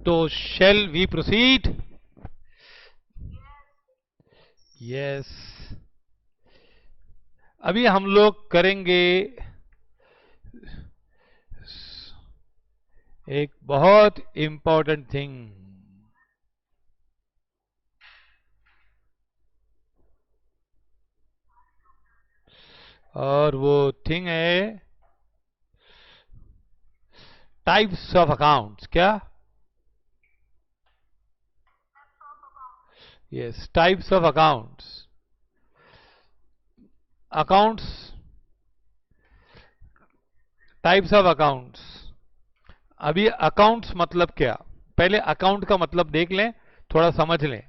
तो shall we proceed? Yes. अभी हम लोग करेंगे एक बहुत इंपॉर्टेंट थिंग, और वो थिंग है टाइप्स ऑफ अकाउंट्स. क्या? Yes, types of accounts. Accounts, types of accounts. अभी अकाउंट्स मतलब क्या, पहले अकाउंट का मतलब देख लें, थोड़ा समझ लें.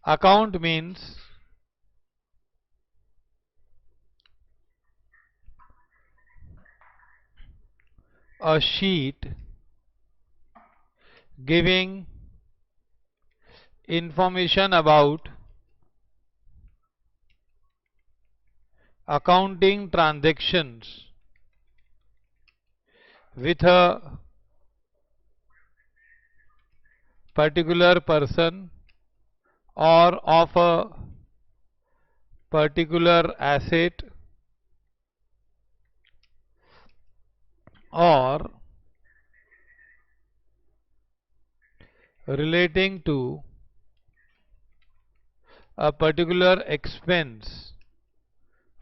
Account means a sheet giving information about accounting transactions with a particular person or of a particular asset or relating to a particular expense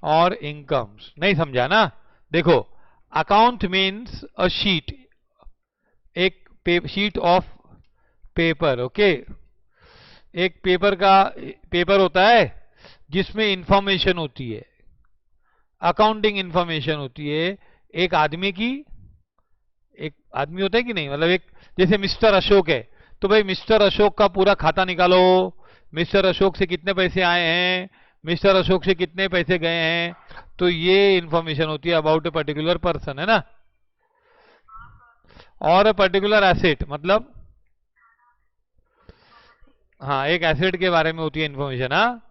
और इनकम्स. नहीं समझा ना? देखो, अकाउंट मीन्स अ शीट, एक शीट ऑफ पेपर. ओके, एक paper होता है जिसमें इंफॉर्मेशन होती है, अकाउंटिंग इंफॉर्मेशन होती है एक आदमी की. एक आदमी होता है कि नहीं, मतलब एक, जैसे मिस्टर अशोक है, तो भाई मिस्टर अशोक का पूरा खाता निकालो, मिस्टर अशोक से कितने पैसे आए हैं, मिस्टर अशोक से कितने पैसे गए हैं. तो ये इंफॉर्मेशन होती है अबाउट ए पर्टिकुलर पर्सन, है ना. और ए पर्टिकुलर एसेट मतलब, हाँ, एक एसेट के बारे में होती है इंफॉर्मेशन. हाँ,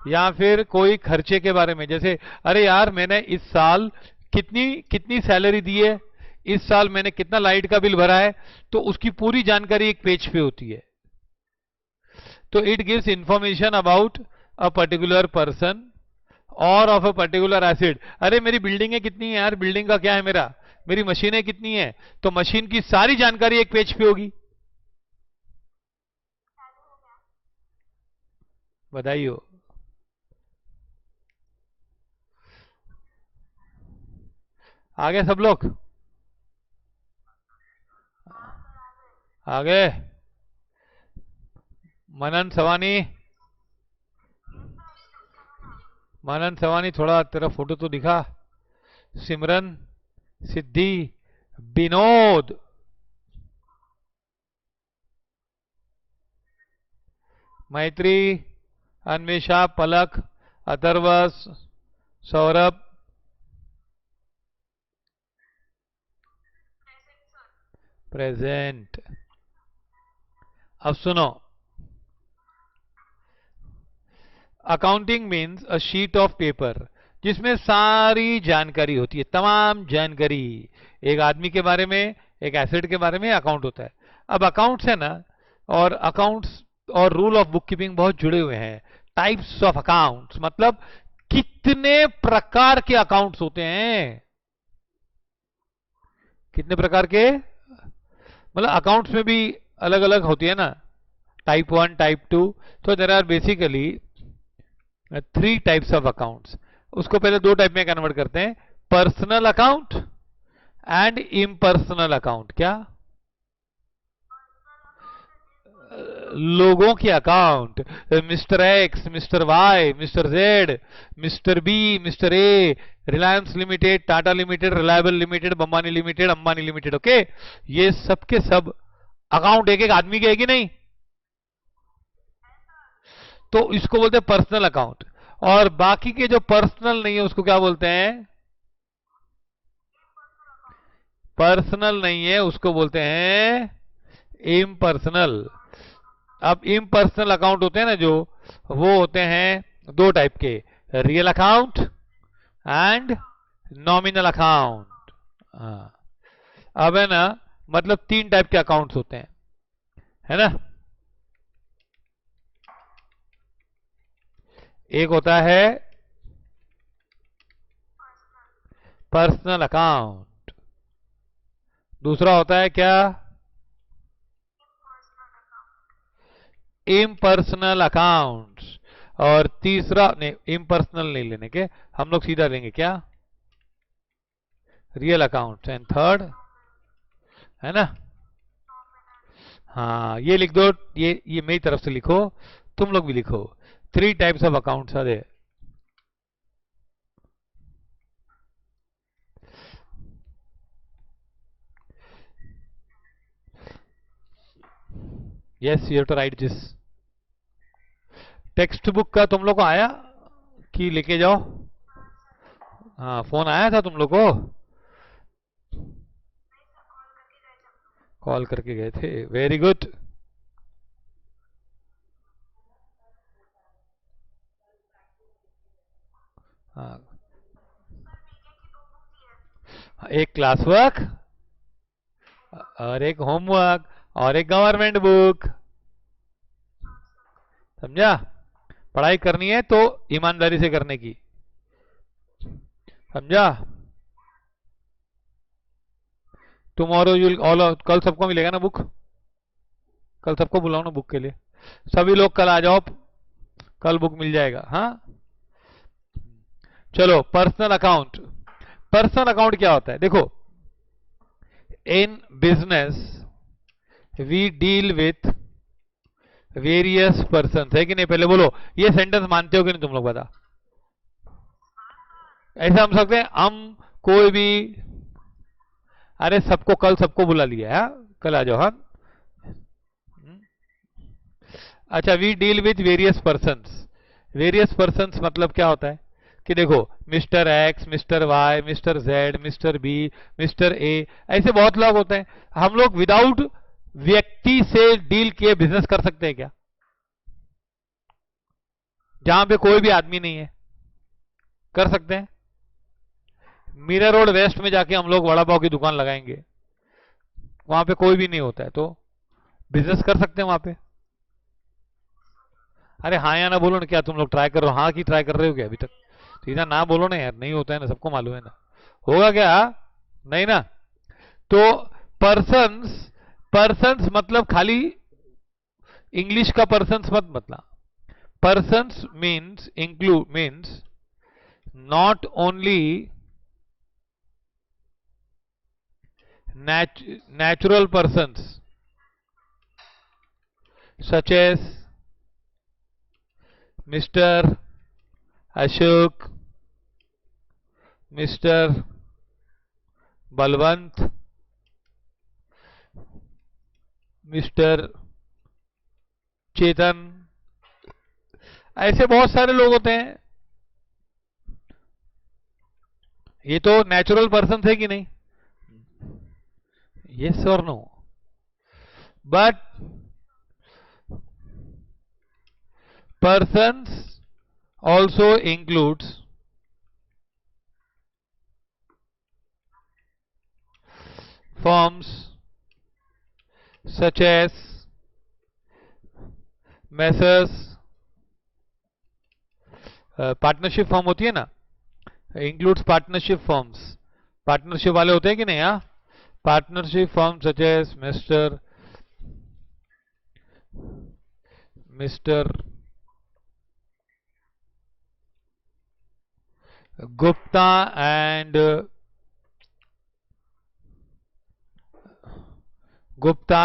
या फिर कोई खर्चे के बारे में, जैसे अरे यार मैंने इस साल कितनी कितनी सैलरी दी है, इस साल मैंने कितना लाइट का बिल भरा है, तो उसकी पूरी जानकारी एक पेज पे होती है. तो it gives information about a particular person और ऑफ अ पर्टिकुलर एसेट. अरे मेरी बिल्डिंगें कितनी है यार, बिल्डिंग का क्या है, मेरी मशीनें कितनी है, तो मशीन की सारी जानकारी एक पेज पे होगी. बधाई हो. आगे सब लोग आगे. मनन सवानी, मनन सवानी, थोड़ा तेरा फोटो तो दिखा. सिमरन, सिद्धि, विनोद, मैत्री, अन्वेषा, पलक, अथर्वस, सौरभ. प्रेजेंट. अब सुनो, accounting means a sheet of paper जिसमें सारी जानकारी होती है, तमाम जानकारी एक आदमी के बारे में, एक एसेट के बारे में अकाउंट होता है. अब अकाउंट्स है ना, और अकाउंट्स और रूल ऑफ बुक कीपिंग बहुत जुड़े हुए हैं. टाइप्स ऑफ अकाउंट्स मतलब कितने प्रकार के अकाउंट्स होते हैं, कितने प्रकार के, मतलब अकाउंट्स में भी अलग अलग होती है ना, टाइप 1, टाइप 2. तो there are basically 3 types of accounts. उसको पहले 2 टाइप में कन्वर्ट करते हैं, personal account and impersonal account. क्या? लोगों के account, mister X, mister Y, mister Z, mister B, mister A, Reliance limited, Tata limited, reliable limited, Bambani limited, Ambani limited. Okay, ये सब के सब अकाउंट एक एक आदमी के है कि नहीं, तो इसको बोलते हैं पर्सनल अकाउंट. और बाकी के जो पर्सनल नहीं है उसको क्या बोलते हैं, पर्सनल नहीं है उसको बोलते हैं इम्पर्सनल. अब इम्पर्सनल अकाउंट होते हैं ना जो, वो होते हैं 2 टाइप के, real account and nominal account. अब है ना, मतलब 3 टाइप के अकाउंट्स होते हैं, है ना। एक होता है पर्सनल अकाउंट, दूसरा होता है क्या, इम्पर्सनल अकाउंट्स, और तीसरा नहीं, इम्पर्सनल नहीं लेने के, हम लोग सीधा लेंगे क्या, रियल अकाउंट्स, एंड थर्ड, है ना। हाँ ये लिख दो, ये मेरी तरफ से लिखो, तुम लोग भी लिखो, 3 types of accounts are there. Yes you have to write this. Text book का तुम लोग को आया कि लेके जाओ, हाँ फोन आया था तुम लोग को, कॉल करके गए थे, वेरी गुड। हाँ, एक क्लास वर्क और एक होमवर्क और एक गवर्नमेंट बुक, समझा। पढ़ाई करनी है तो ईमानदारी से करने की, समझा। टुमारो यूल ऑल, कल सबको मिलेगा ना बुक, कल सबको बुलाओ ना बुक के लिए, सभी लोग कल आ जाओ, कल बुक मिल जाएगा, हाँ। चलो पर्सनल अकाउंट, पर्सनल अकाउंट क्या होता है, देखो in business we deal with various person, है कि नहीं, पहले बोलो ये सेंटेंस मानते हो कि नहीं तुम लोग, बता। ऐसा हम सकते हैं, हम कोई भी, अरे सबको कल सबको बुला लिया है, हाँ? कल आ जाओ, हाँ। अच्छा, we deal with various persons, various persons मतलब क्या होता है कि देखो mister X, mister Y, mister Z, mister B, mister A, ऐसे बहुत लोग होते हैं। हम लोग विदाउट व्यक्ति से डील किए बिजनेस कर सकते हैं क्या, जहां पे कोई भी आदमी नहीं है, कर सकते हैं। मीरा रोड वेस्ट में जाके हम लोग वड़ा पाव की दुकान लगाएंगे, वहां पे कोई भी नहीं होता है, तो बिजनेस कर सकते हैं वहां पे। अरे हाँ या ना बोलो ना, क्या तुम लोग ट्राई कर रहे हो, हाँ की ट्राई कर रहे हो क्या अभी तक, सीधा ना बोलो ना यार, नहीं होता है ना, सबको मालूम है ना, होगा क्या, नहीं ना। तो पर्सन्स, पर्सन्स मतलब खाली इंग्लिश का पर्सन्स मत मतलब, persons means include, means not only natural persons such as Mr. Ashok, Mr. Balwant, Mr. चेतन, ऐसे बहुत सारे लोग होते हैं, ये तो नेचुरल पर्सन है कि नहीं, यस और no, but persons also includes firms such as messrs, partnership firm होती है ना, इंक्लूड्स पार्टनरशिप फॉर्म्स, पार्टनरशिप वाले होते हैं कि नहीं, हाँ। Partnership firm such as mister Gupta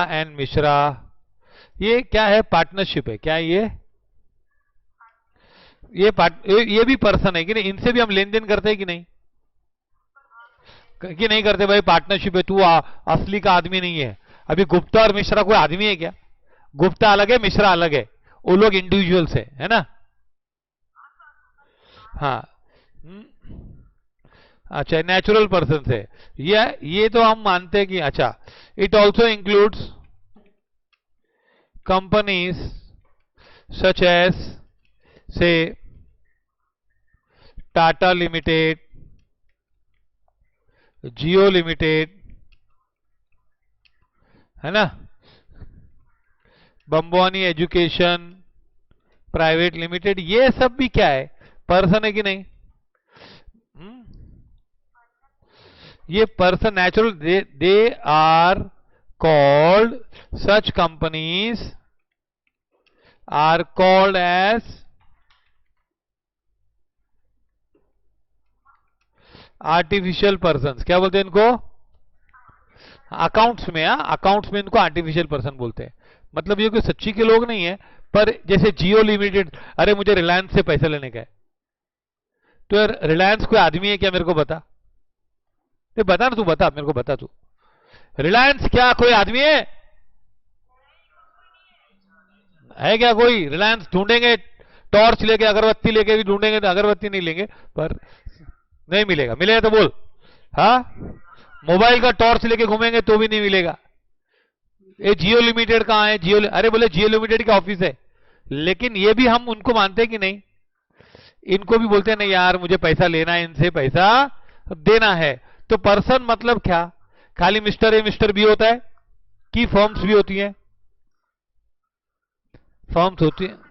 and Mishra, ये क्या है, पार्टनरशिप है क्या ये भी पर्सन है कि नहीं, इनसे भी हम लेन देन करते हैं कि नहीं, कि नहीं करते भाई, पार्टनरशिप है, तू असली का आदमी नहीं है। अभी गुप्ता और मिश्रा कोई आदमी है क्या, गुप्ता अलग है, मिश्रा अलग है, वो लोग इंडिविजुअल्स है ना। हाँ, अच्छा नेचुरल पर्सन है, ये तो हम मानते हैं कि अच्छा, it also includes companies such as say Tata limited, Jio limited, है ना, बम्बोनी एजुकेशन प्राइवेट लिमिटेड, ये सब भी क्या है, पर्सन है कि नहीं? हम्म? ये person natural, they are called, such companies are called as artificial person. क्या बोलते हैं इनको? अकाउंट्स में, अकाउंट्स में इनको आर्टिफिशियल पर्सन बोलते हैं। मतलब ये कोई सच्ची के लोग नहीं है, पर जैसे जियो लिमिटेड, अरे मुझे रिलायंस से पैसा लेने का है, तो यार रिलायंस कोई आदमी है क्या, मेरे को बता, ये बता ना, तू बता मेरे को, बता तू, रिलायंस क्या कोई आदमी है क्या कोई? रिलायंस ढूंढेंगे, टॉर्च लेके अगरबत्ती लेके भी ढूंढेंगे तो अगरबत्ती नहीं लेंगे, पर नहीं मिलेगा, मिलेगा तो बोल। हाँ, मोबाइल का टॉर्च लेके घूमेंगे तो भी नहीं मिलेगा। ये जियो लिमिटेड कहाँ है? जियो, अरे बोले जियो लिमिटेड का ऑफिस है, लेकिन ये भी हम उनको मानते हैं कि नहीं? इनको भी बोलते हैं नहीं यार, मुझे पैसा लेना है, इनसे पैसा देना है। तो पर्सन मतलब क्या? खाली मिस्टर ए मिस्टर बी होता है कि फर्म्स भी होती हैं? फर्म्स होती हैं।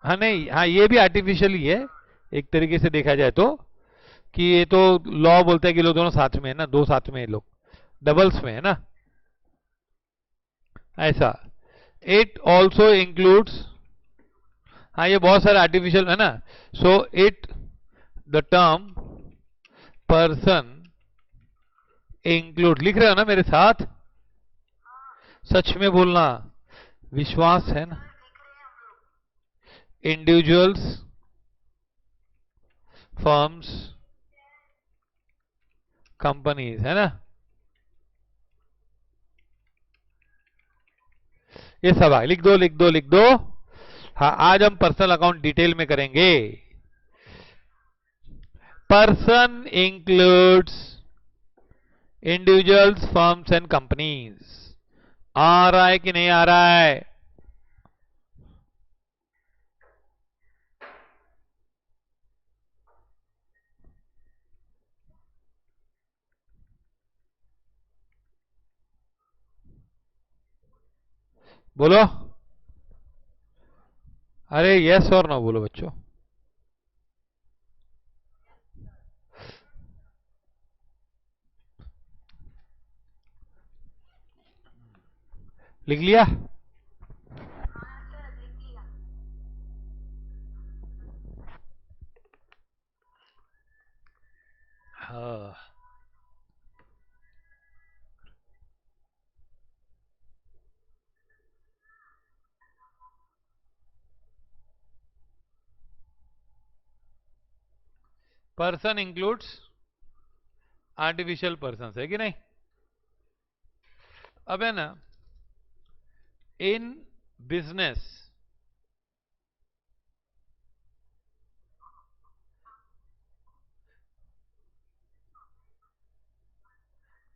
हाँ नहीं, हाँ ये भी आर्टिफिशियल ही है एक तरीके से देखा जाए तो, कि ये तो लॉ बोलता है कि लोग दोनों साथ में है ना, दो साथ में है, लोग डबल्स में है ना, ऐसा। इट ऑल्सो इंक्लूड्स, हाँ ये बहुत सारे आर्टिफिशियल है ना, so it, the term person include, लिख रहे हो ना मेरे साथ? सच में बोलना, विश्वास है ना? इंडिविजुअल्स, फर्म्स, कंपनीज, है ना, ये सब है, लिख दो लिख दो लिख दो। हाँ, आज हम पर्सनल अकाउंट डिटेल में करेंगे। Person includes individuals, firms and companies. आ रहा है कि नहीं आ रहा है? बोलो, अरे यस और नो बोलो बच्चों। लिख लिया? हाँ, पर्सन इंक्लूड्स आर्टिफिशियल पर्सन है कि नहीं? अब है ना, इन बिजनेस,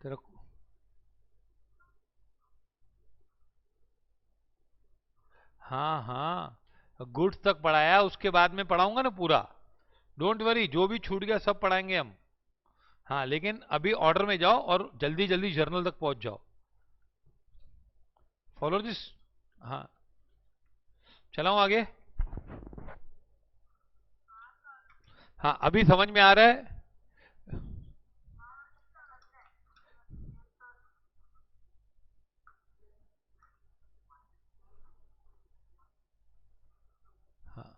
तेरा, हाँ हाँ, गुड्स तक पढ़ाया, उसके बाद में पढ़ाऊंगा ना पूरा, डोंट वरी, जो भी छूट गया सब पढ़ाएंगे हम। हाँ लेकिन अभी ऑर्डर में जाओ और जल्दी जल्दी जर्नल तक पहुंच जाओ। Follow this. हाँ, चलाऊं आगे? हाँ अभी समझ में आ रहा है? हाँ,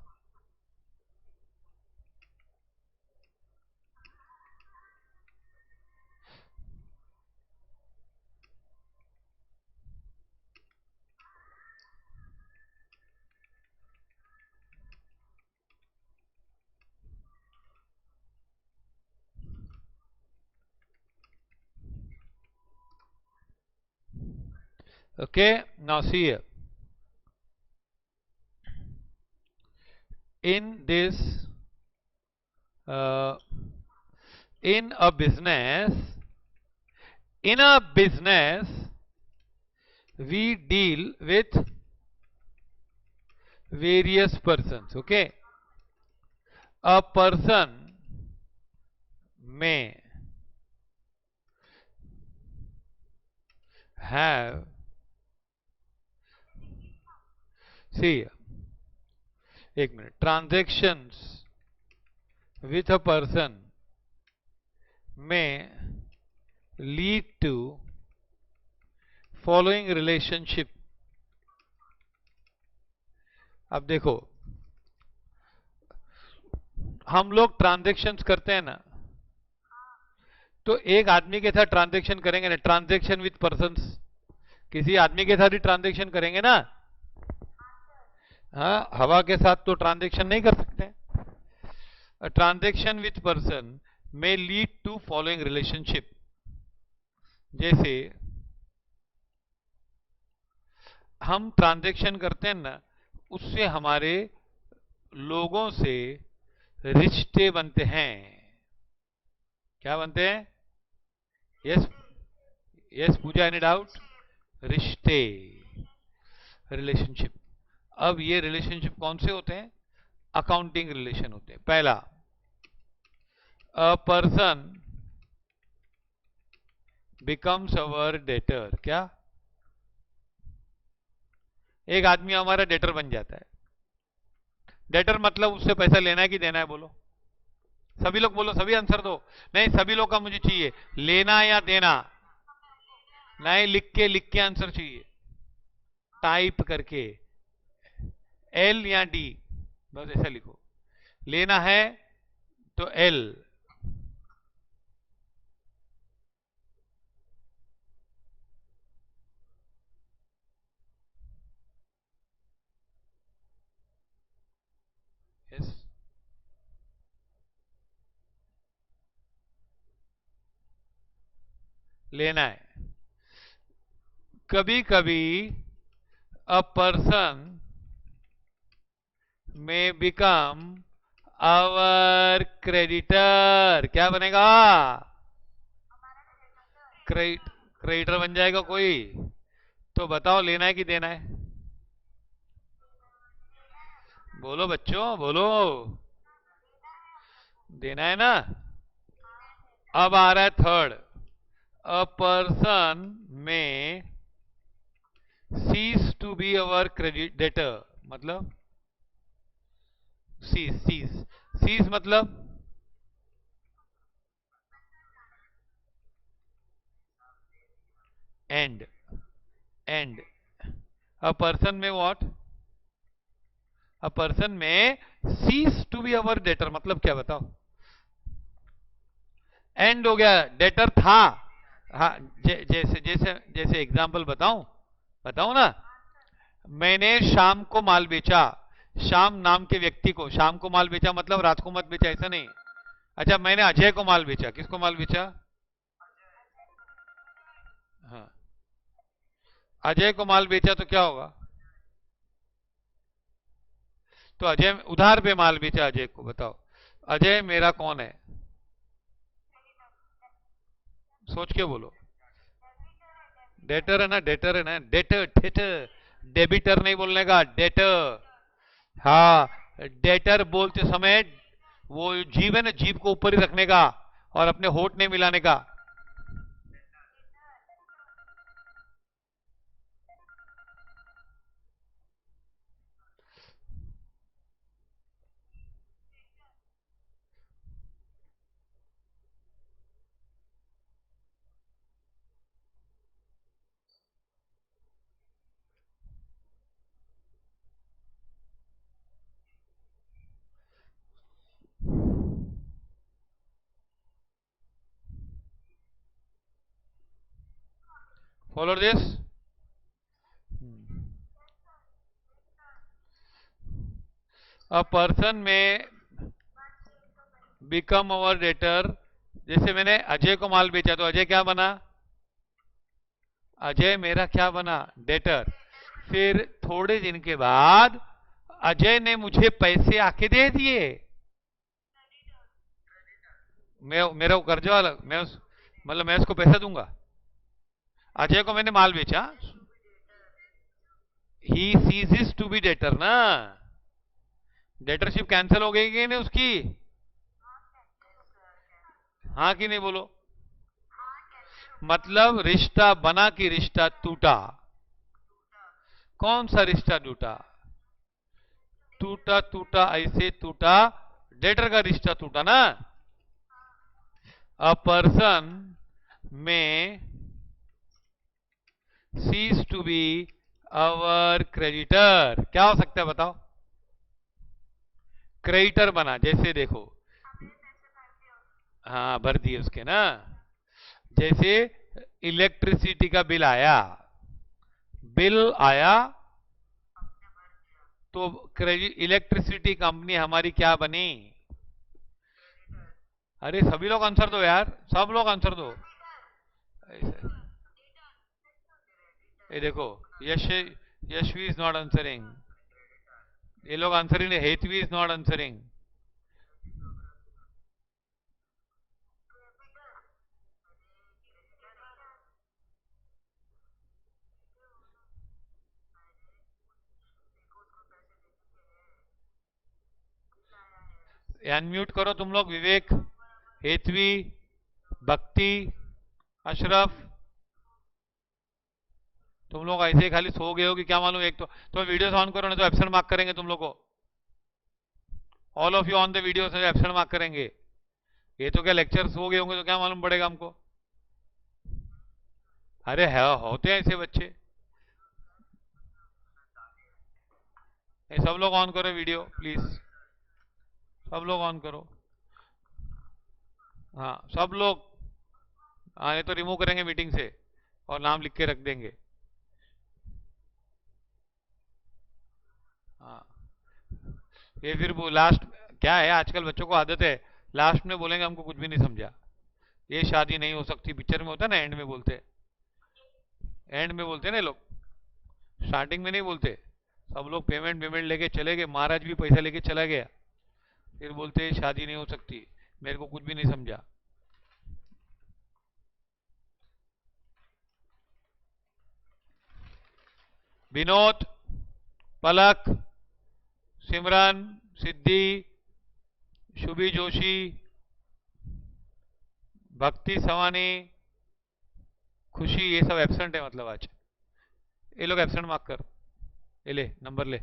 okay, now see here. In this, uh, in a business, in a business, we deal with various persons. Okay, a person may have, see, एक minute, transactions with a person may lead to following relationship. अब देखो, हम लोग transactions करते हैं ना, तो एक आदमी के साथ ट्रांजेक्शन करेंगे ना, ट्रांजेक्शन विथ पर्सन्स, किसी आदमी के साथ ही ट्रांजेक्शन करेंगे ना। हाँ, हवा के साथ तो ट्रांजेक्शन नहीं कर सकते। ट्रांजेक्शन विथ पर्सन में लीड टू फॉलोइंग रिलेशनशिप। जैसे हम ट्रांजेक्शन करते हैं ना, उससे हमारे लोगों से रिश्ते बनते हैं। क्या बनते हैं? यस, यस पूजा, एनी डाउट? रिश्ते, रिलेशनशिप। अब ये रिलेशनशिप कौन से होते हैं? अकाउंटिंग रिलेशन होते हैं। पहला, a person becomes our debtor. क्या? एक आदमी हमारा डेटर बन जाता है। डेटर मतलब उससे पैसा लेना है कि देना है? बोलो, सभी लोग बोलो, सभी आंसर दो। नहीं, सभी लोग का मुझे चाहिए, लेना या देना। नहीं, लिख के आंसर चाहिए, टाइप करके, एल या डी, बस ऐसा लिखो। लेना है तो एल, यस, लेना है। कभी कभी अ पर्सन में बिकम आवर क्रेडिटर। क्या बनेगा? क्रेडिटर बन जाएगा कोई। तो बताओ, लेना है कि देना है? बोलो बच्चों, बोलो। देना है ना। अब आ रहा है third, a person may cease to be our creditor. मतलब सीज मतलब end, end. A person may what? A person may cease to be our debtor मतलब क्या? बताओ। एंड हो गया, डेटर था। हाँ, जैसे जैसे जैसे एग्जांपल बताऊं, बताऊं ना। मैंने शाम को माल बेचा, शाम नाम के व्यक्ति को शाम को माल बेचा मतलब रात को मत बेचा, ऐसा नहीं। अच्छा, मैंने अजय को माल बेचा। किसको माल बेचा? हाँ, अजय को माल बेचा तो क्या होगा? तो अजय उधार पे माल बेचा अजय को। बताओ, अजय मेरा कौन है? सोच के बोलो। डेटर है ना, डेटर है ना, डेटर, डेटर, डेबिटर नहीं बोलने का, डेटर। हाँ, डेटर बोलते समय वो जीव है ना, जीभ को ऊपर ही रखने का और अपने होठ नहीं मिलाने का। Follow this. अ पर्सन में बिकम अवर डेटर। जैसे मैंने अजय को माल बेचा तो अजय क्या बना? अजय मेरा क्या बना? डेटर। फिर थोड़े दिन के बाद अजय ने मुझे पैसे आके दे दिए। मैं मेरा कर्ज वाला, मतलब मैं उसको पैसा दूंगा। अजय को मैंने माल बेचा, he ceases to be debtor ना। डेटरशिप कैंसिल हो गई कि नहीं उसकी? हाँ कि नहीं बोलो। मतलब रिश्ता बना कि रिश्ता टूटा? कौन सा रिश्ता टूटा? टूटा टूटा ऐसे टूटा, डेटर का रिश्ता टूटा ना। अ पर्सन में cease to be our creditor, क्या हो सकता है बताओ? क्रेडिटर बना, जैसे देखो, हाँ भर दिए उसके ना। जैसे इलेक्ट्रिसिटी का बिल आया, बिल आया तो क्रेडिट इलेक्ट्रिसिटी कंपनी हमारी क्या बनी? अरे सभी लोग आंसर दो यार, सब लोग आंसर दो। ऐसे ये देखो, यश यशवी इज नॉट आंसरिंग, ये लोग आंसर ही नहीं, Hetvi is not answering. Unmute करो तुम लोग, विवेक, हेतवी, भक्ति, अशरफ। तुम लोग ऐसे ही खाली सो गए हो कि क्या मालूम? एक तो वीडियो ऑन करो, नहीं तो एब्सेंट मार्क करेंगे तुम लोग को। All of you on the video से एब्सेंट मार्क करेंगे। ये तो क्या लेक्चर्स हो गए होंगे तो क्या मालूम पड़ेगा हमको? अरे है, होते हैं ऐसे बच्चे। ये सब लोग ऑन करो वीडियो प्लीज, सब लोग ऑन करो। हाँ सब लोग। हाँ ये तो रिमूव करेंगे मीटिंग से और नाम लिख के रख देंगे। हाँ ये फिर वो लास्ट, क्या है आजकल बच्चों को आदत है, लास्ट में बोलेंगे हमको कुछ भी नहीं समझा। ये शादी नहीं हो सकती, पिक्चर में होता है ना, एंड में बोलते हैं, एंड में बोलते हैं ना लोग, स्टार्टिंग में नहीं बोलते। सब लोग पेमेंट पेमेंट लेके चले गए, महाराज भी पैसा लेके चला गया, फिर बोलते हैं शादी नहीं हो सकती, मेरे को कुछ भी नहीं समझा। विनोद, पलक, सिमरन, सिद्धि, शुभी जोशी, भक्ति सवानी, खुशी, ये सब एब्सेंट है मतलब आज। ये लोग एब्सेंट मार्क कर, ये ले नंबर ले,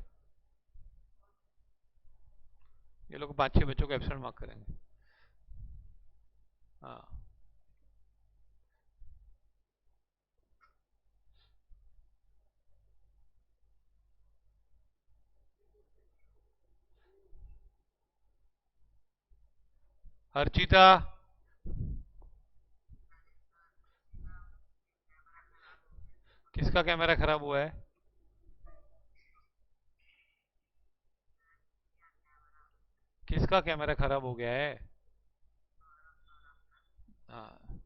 ये लोग 5-6 बच्चों को एब्सेंट मार्क करेंगे। हाँ अर्चिता, किसका कैमरा खराब हुआ है? किसका कैमरा खराब हो गया है? हाँ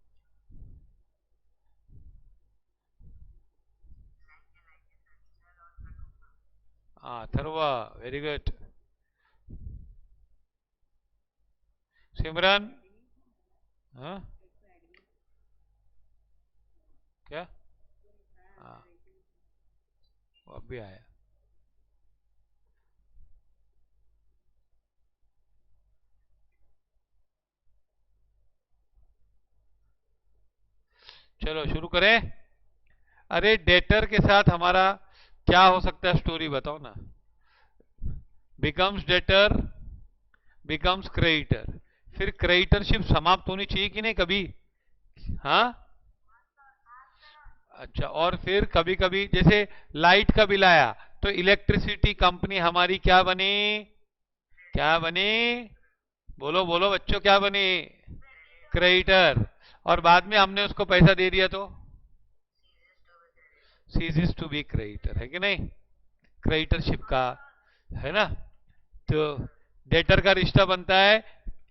हाँ थरवा, वेरी गुड। सिमरन, हाँ क्या? हाँ वो अब भी आया। चलो शुरू करें। अरे डेटर के साथ हमारा क्या हो सकता है, स्टोरी बताओ ना। बिकम्स डेटर, बिकम्स क्रेडिटर, फिर क्रेडिटरशिप समाप्त होनी चाहिए कि नहीं कभी? हाँ अच्छा, और फिर कभी कभी जैसे लाइट का बिल आया तो इलेक्ट्रिसिटी कंपनी हमारी क्या बनी? क्या बनी? बोलो बोलो बच्चों, क्या बनी? क्रेडिटर। और बाद में हमने उसको पैसा दे दिया तो सीजेस टू बी क्रेडिटर, है कि नहीं? क्रेडिटरशिप का, है ना? तो डेटर का रिश्ता बनता है,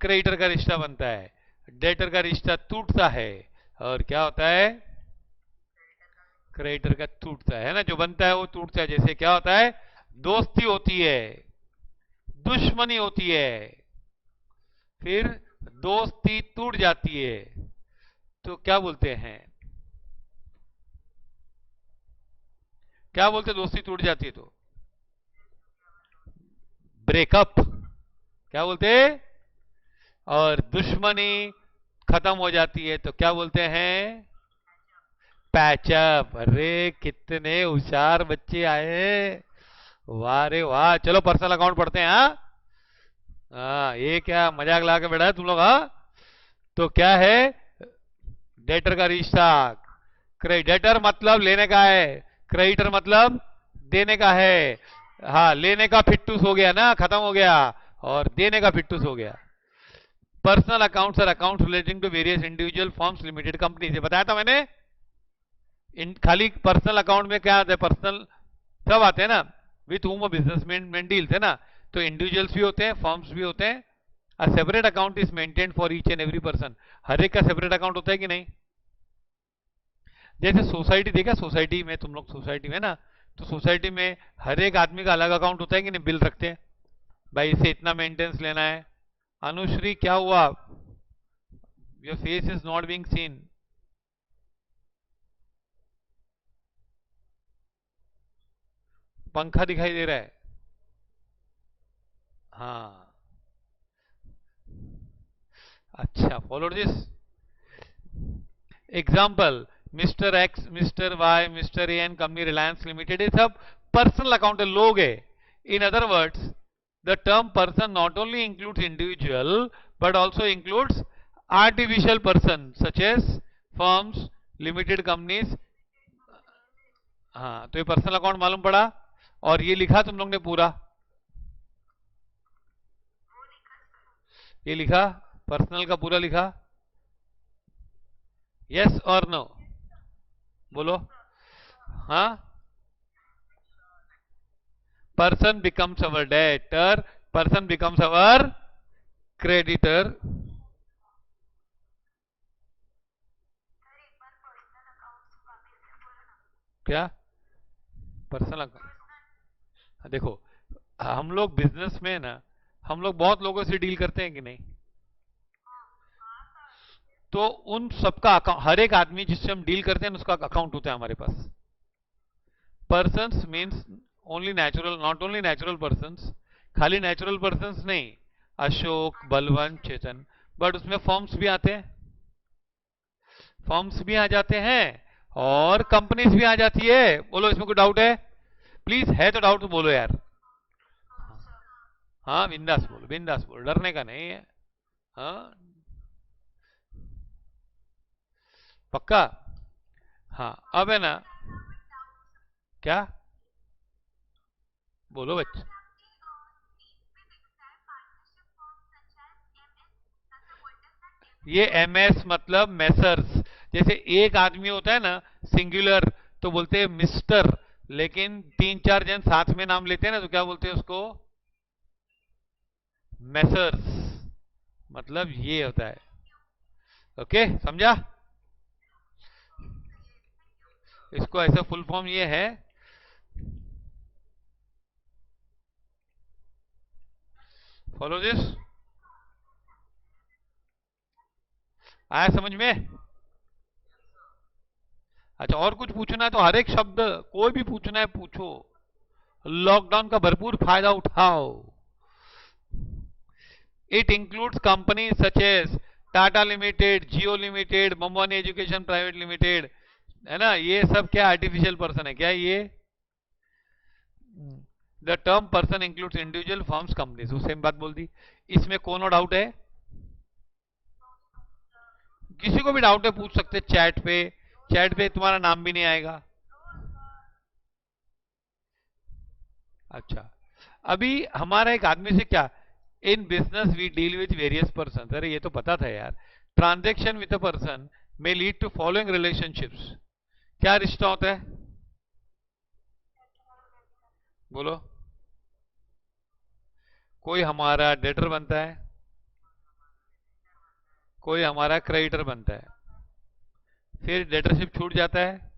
क्रेडिटर का रिश्ता बनता है, डेटर का रिश्ता टूटता है और क्या होता है? क्रेडिटर का टूटता है ना, जो बनता है वो टूटता है। जैसे क्या होता है? दोस्ती होती है, दुश्मनी होती है, फिर दोस्ती टूट जाती है तो क्या बोलते हैं? क्या बोलते? दोस्ती टूट जाती है तो ब्रेकअप, क्या बोलते? और दुश्मनी खत्म हो जाती है तो क्या बोलते हैं? पैचअप। अरे कितने होशियार बच्चे आए, वाह रे वाह। चलो पर्सनल अकाउंट पढ़ते हैं। हाँ हाँ, ये क्या मजाक ला के बैठा है तुम लोग? हाँ, तो क्या है? डेटर का रिश्ता। क्रेडिटर मतलब लेने का है, क्रेडिटर मतलब देने का है। हाँ, लेने का फिट्टूस हो गया ना, खत्म हो गया, और देने का फिट्टूस हो गया। Personal accounts are account relating to various individual firms limited company से बताया था मैंने। खाली पर्सनल अकाउंट में क्या आता है? पर्सनल सब आते हैं ना, विथ हुम बिजनेसमैन डील्स है ना। तो इंडिविजुअल्स भी होते हैं, फर्म्स भी होते हैं। A separate account is maintain for each and every person. हर एक का सेपरेट अकाउंट होता है कि नहीं? जैसे सोसाइटी देखा, सोसाइटी में तुम लोग सोसाइटी में ना, तो सोसाइटी में हर एक आदमी का अलग अकाउंट होता है कि नहीं? बिल रखते हैं, भाई इसे इतना मेंटेनेंस लेना है। अनुश्री क्या हुआ? Your face is not being seen. पंखा दिखाई दे रहा है। हाँ, अच्छा, follow this example. Mister X, mister Y, mister A and company Reliance limited, ये सब पर्सनल अकाउंट है, लोग है। In other words, the term person not only includes individual but also includes artificial person such as firms, limited companies. हाँ, तो ये personal account मालूम पड़ा। और ये लिखा तुम लोग ने पूरा, ये लिखा, पर्सनल का पूरा लिखा। यस और नो, बोलो। हाँ, person becomes our debtor, person becomes our creditor। क्या? पर्सनल अकाउंट देखो, हम लोग बिजनेस में ना, हम लोग बहुत लोगों से डील करते हैं कि नहीं? तो उन सबका अकाउंट, हर एक आदमी जिससे हम डील करते हैं उसका अकाउंट होता है हमारे पास। Persons means only natural, not only natural persons, खाली नेचुरल पर्सन्स नहीं, अशोक, बलवंत, चेतन, बट उसमें फॉर्म्स भी आते हैं, फॉर्म्स भी आ जाते हैं, और कंपनीज भी आ जाती है। बोलो, इसमें कोई डाउट है? प्लीज, है तो डाउट तो बोलो यार। हाँ, बिंदास बोलो, बिंदास बोलो, डरने का नहीं है। हाँ, पक्का। हाँ, अब है ना, क्या? बोलो बच्चे। ये एमएस मतलब मैसर्स। जैसे एक आदमी होता है ना, सिंगुलर, तो बोलते हैं मिस्टर। लेकिन तीन चार जन साथ में नाम लेते हैं ना, तो क्या बोलते हैं उसको? मैसर्स। मतलब ये होता है। ओके, समझा? इसको ऐसा फुल फॉर्म ये है, फॉलो दिस। आया समझ में? अच्छा, और कुछ पूछना है तो हर एक शब्द, कोई भी पूछना है पूछो। लॉकडाउन का भरपूर फायदा उठाओ। It includes company such as Tata limited, Jio limited, Mammoni education private limited, है ना। ये सब क्या आर्टिफिशियल पर्सन है क्या ये? The term person includes individual firms companies, same बात बोल दी। इसमें कोनो डाउट है? किसी को भी डाउट है पूछ सकते चैट पे। चैट पे तुम्हारा नाम भी नहीं आएगा। अच्छा, अभी हमारा एक आदमी से क्या, in business we deal with various person. अरे ये तो पता था यार। Transaction with a person may lead to following relationships. क्या रिश्ता होता है? बोलो। कोई हमारा डेटर बनता है, कोई हमारा क्रेडिटर बनता है, फिर डेटरशिप छूट जाता है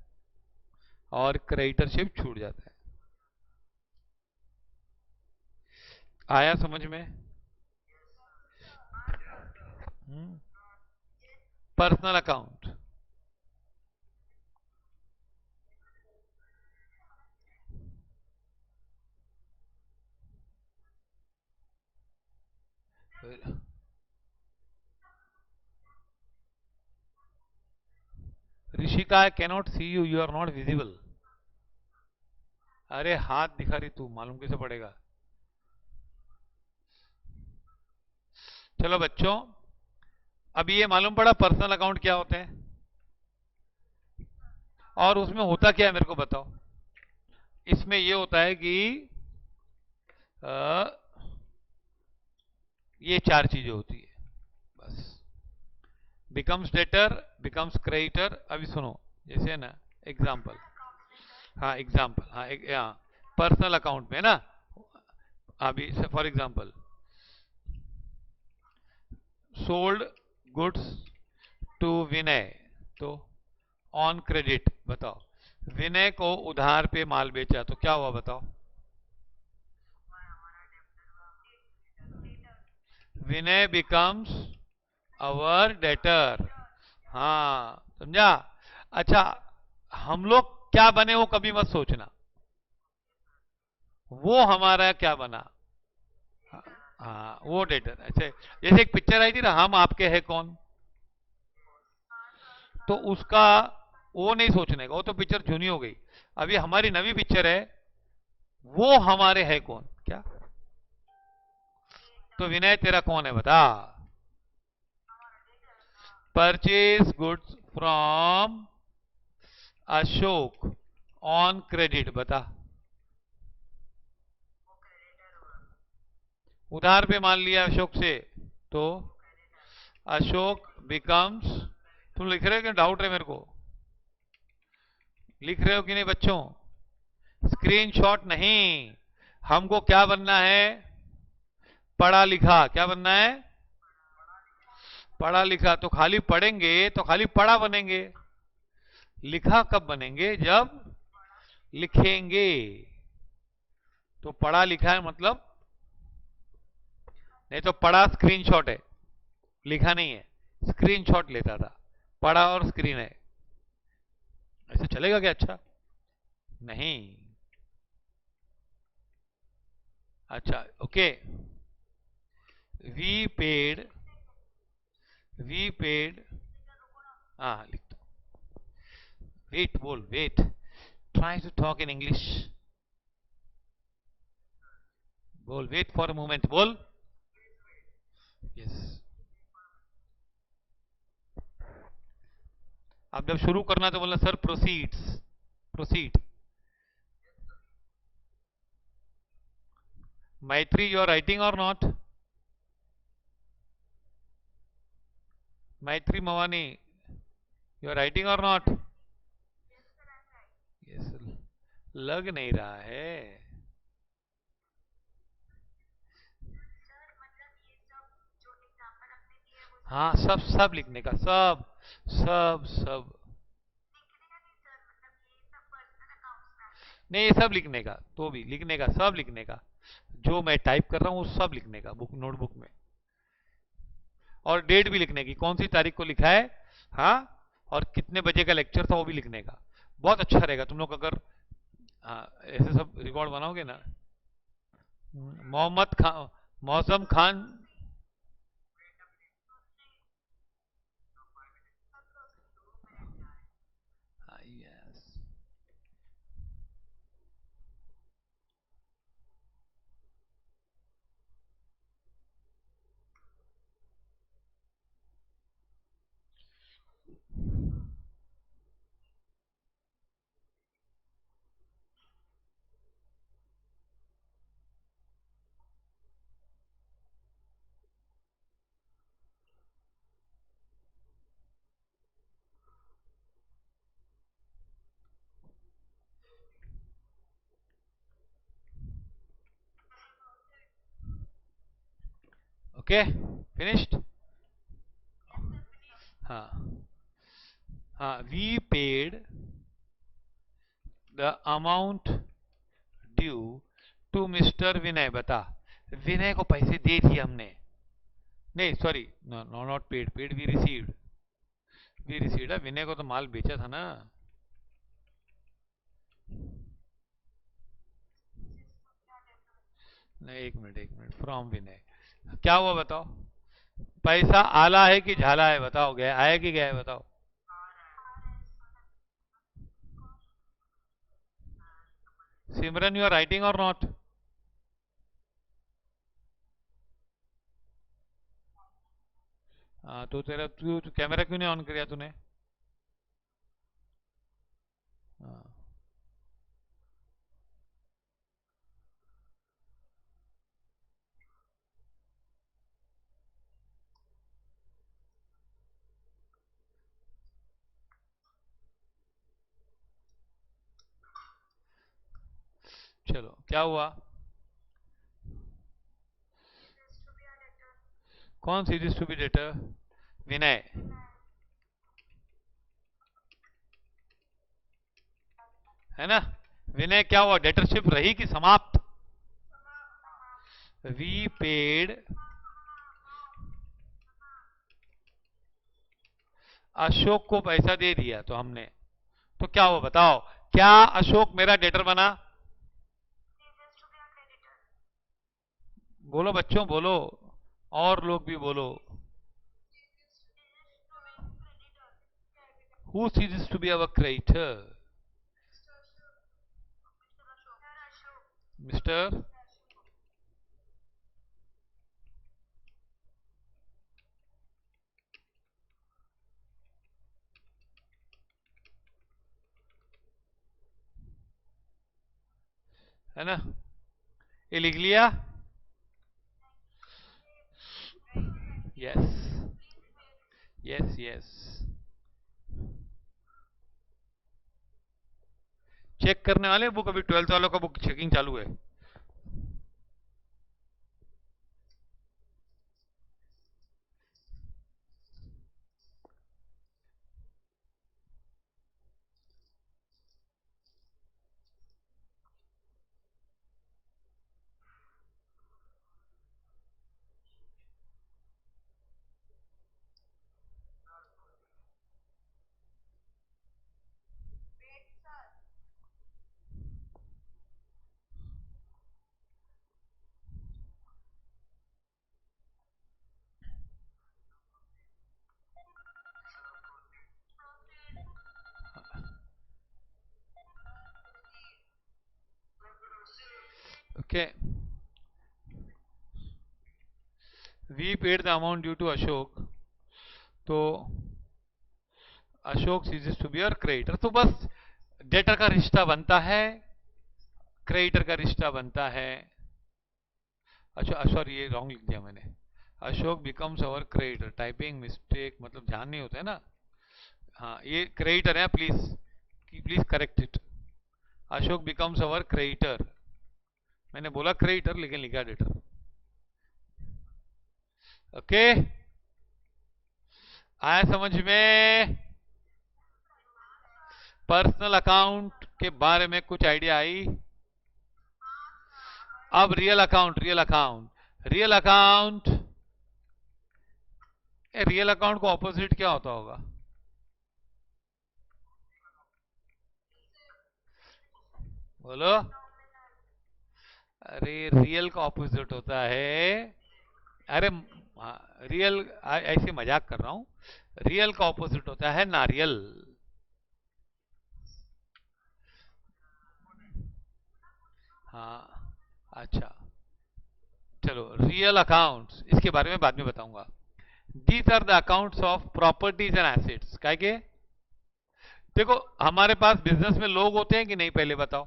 और क्रेडिटरशिप छूट जाता है। आया समझ में? Personal account. Rishika, I cannot see you, you are not visible. अरे हाथ दिखा रही तू, मालूम कैसे पड़ेगा। चलो बच्चों, अब ये मालूम पड़ा पर्सनल अकाउंट क्या होते हैं, और उसमें होता क्या है मेरे को बताओ। इसमें ये होता है कि अ, ये चार चीजें होती है बस। Becomes debtor, becomes creditor. अभी सुनो, जैसे ना एग्जाम्पल, हाँ एग्जाम्पल, हाँ हाँ पर्सनल अकाउंट में ना, अभी for example sold goods to Vinay, तो ऑन क्रेडिट। बताओ, विनय को उधार पे माल बेचा तो क्या हुआ बताओ। विनय बिकम्स अवर डेटर। हाँ समझा। अच्छा, हम लोग क्या बने वो कभी मत सोचना, वो हमारा क्या बना। हाँ वो डेटर। ऐसे जैसे एक पिक्चर आई थी ना, हम आपके हैं कौन, तो उसका वो नहीं सोचने का, वो तो पिक्चर जूनी हो गई। अभी हमारी नवी पिक्चर है, वो हमारे है कौन क्या। तो विनय तेरा कौन है बता। Purchase goods from Ashok on credit, बता। उधार पे मान लिया अशोक से, तो अशोक बिकम्स। तुम लिख रहे हो कि डाउट है मेरे को, लिख रहे हो कि नहीं बच्चों। स्क्रीनशॉट नहीं, हमको क्या बनना है, पढ़ा लिखा। क्या बनना है, पढ़ा लिखा। तो खाली पढ़ेंगे तो खाली पढ़ा बनेंगे, लिखा कब बनेंगे, जब लिखेंगे। तो पढ़ा लिखा है मतलब, नहीं तो पढ़ा स्क्रीनशॉट है, लिखा नहीं है, स्क्रीनशॉट लेता था। पढ़ा और स्क्रीन है, ऐसे चलेगा क्या। अच्छा नहीं, अच्छा okay. We paid, we paid, हाँ लिख दो। वेट बोल, wait, try to talk in English. बोल, वेट फॉर अ मोमेंट, बोल। यस, अब जब शुरू करना तो बोलना sir proceeds, proceed. Maitri, you are writing or not. Maitri Mavani, you are writing or not. Yes, लग नहीं रहा है। हाँ सब सब लिखने का, सब सब सब। नहीं ये सब लिखने का, तो भी लिखने का, सब लिखने का, जो मैं टाइप कर रहा हूँ वो सब लिखने का बुक, नोटबुक में। और डेट भी लिखने की, कौन सी तारीख को लिखा है। हाँ, और कितने बजे का लेक्चर था वो भी लिखने का। बहुत अच्छा रहेगा तुम लोग अगर ऐसे सब रिकॉर्ड बनाओगे ना। मोहम्मद खान, मौसम खान। Yes, okay finished. हाँ हाँ, we paid the amount due to mister Vinay. बता, विनय को पैसे दे दिए हमने। नहीं sorry, no no not paid, paid we received, we received. Vinay को तो माल बेचा था ना। नहीं एक मिनट, फ्रॉम विनय क्या हुआ बताओ। पैसा आला है कि झाला है बताओ, गया आया कि गया है बताओ। सिमरन, you are writing or not? हाँ, तो तेरा तू कैमरा क्यों नहीं ऑन किया तूने? हाँ, चलो क्या हुआ? कौन सीरीज टू बी डेटर? विनय। है ना? विनय, क्या हुआ? डेटरशिप रही कि समाप्त? वी पेड अशोक को पैसा दे दिया तो हमने, तो क्या हुआ बताओ? क्या अशोक मेरा डेटर बना? बोलो बच्चों, बोलो, और लोग भी बोलो। हु सीरीज to be our creditor? Mister. है ना? ये लिख लिया? Yes, yes, yes. चेक करने वाले बुक? अभी 12th वालों का बुक चेकिंग चालू है। Okay, we paid the amount due to Ashok, तो Ashok ceases to be our creditor, तो बस डेटर का रिश्ता बनता है, क्रेडिटर का रिश्ता बनता है। अच्छा, सॉरी, ये रॉन्ग लिख दिया मैंने। अशोक बिकम्स अवर क्रेडिटर, टाइपिंग मिस्टेक, मतलब ध्यान नहीं होता है ना। हाँ, ये क्रेडिटर है, please please correct it. Ashok becomes our creditor, मैंने बोला क्रेडिटर लेकिन लिखा डेटर। ओके, आया समझ में? पर्सनल अकाउंट के बारे में कुछ आइडिया आई? अब real account, real account, real account. Real account को ऑपोजिट क्या होता होगा? बोलो। अरे, रियल का ऑपोजिट होता है, अरे रियल, ऐसे मजाक कर रहा हूं। रियल का ऑपोजिट होता है नारियल। हाँ, अच्छा, चलो, रियल अकाउंट्स इसके बारे में बाद में बताऊंगा। These are the accounts of properties and assets. क्या के? देखो, हमारे पास बिजनेस में लोग होते हैं कि नहीं, पहले बताओ।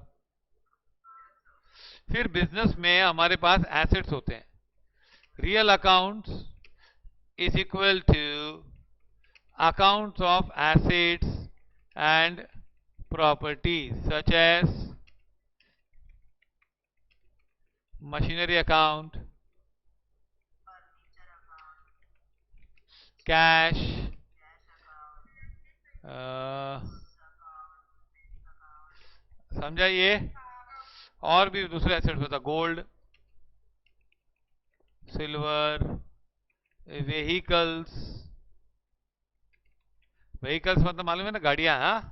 फिर बिजनेस में हमारे पास एसेट्स होते हैं। Real accounts is equal to accounts of assets and properties such as machinery account, cash, समझा ये? और भी दूसरे एसेट्स होता, गोल्ड, सिल्वर, व्हीकल्स। व्हीकल्स मतलब मालूम है ना, गाड़ियां, हाँ।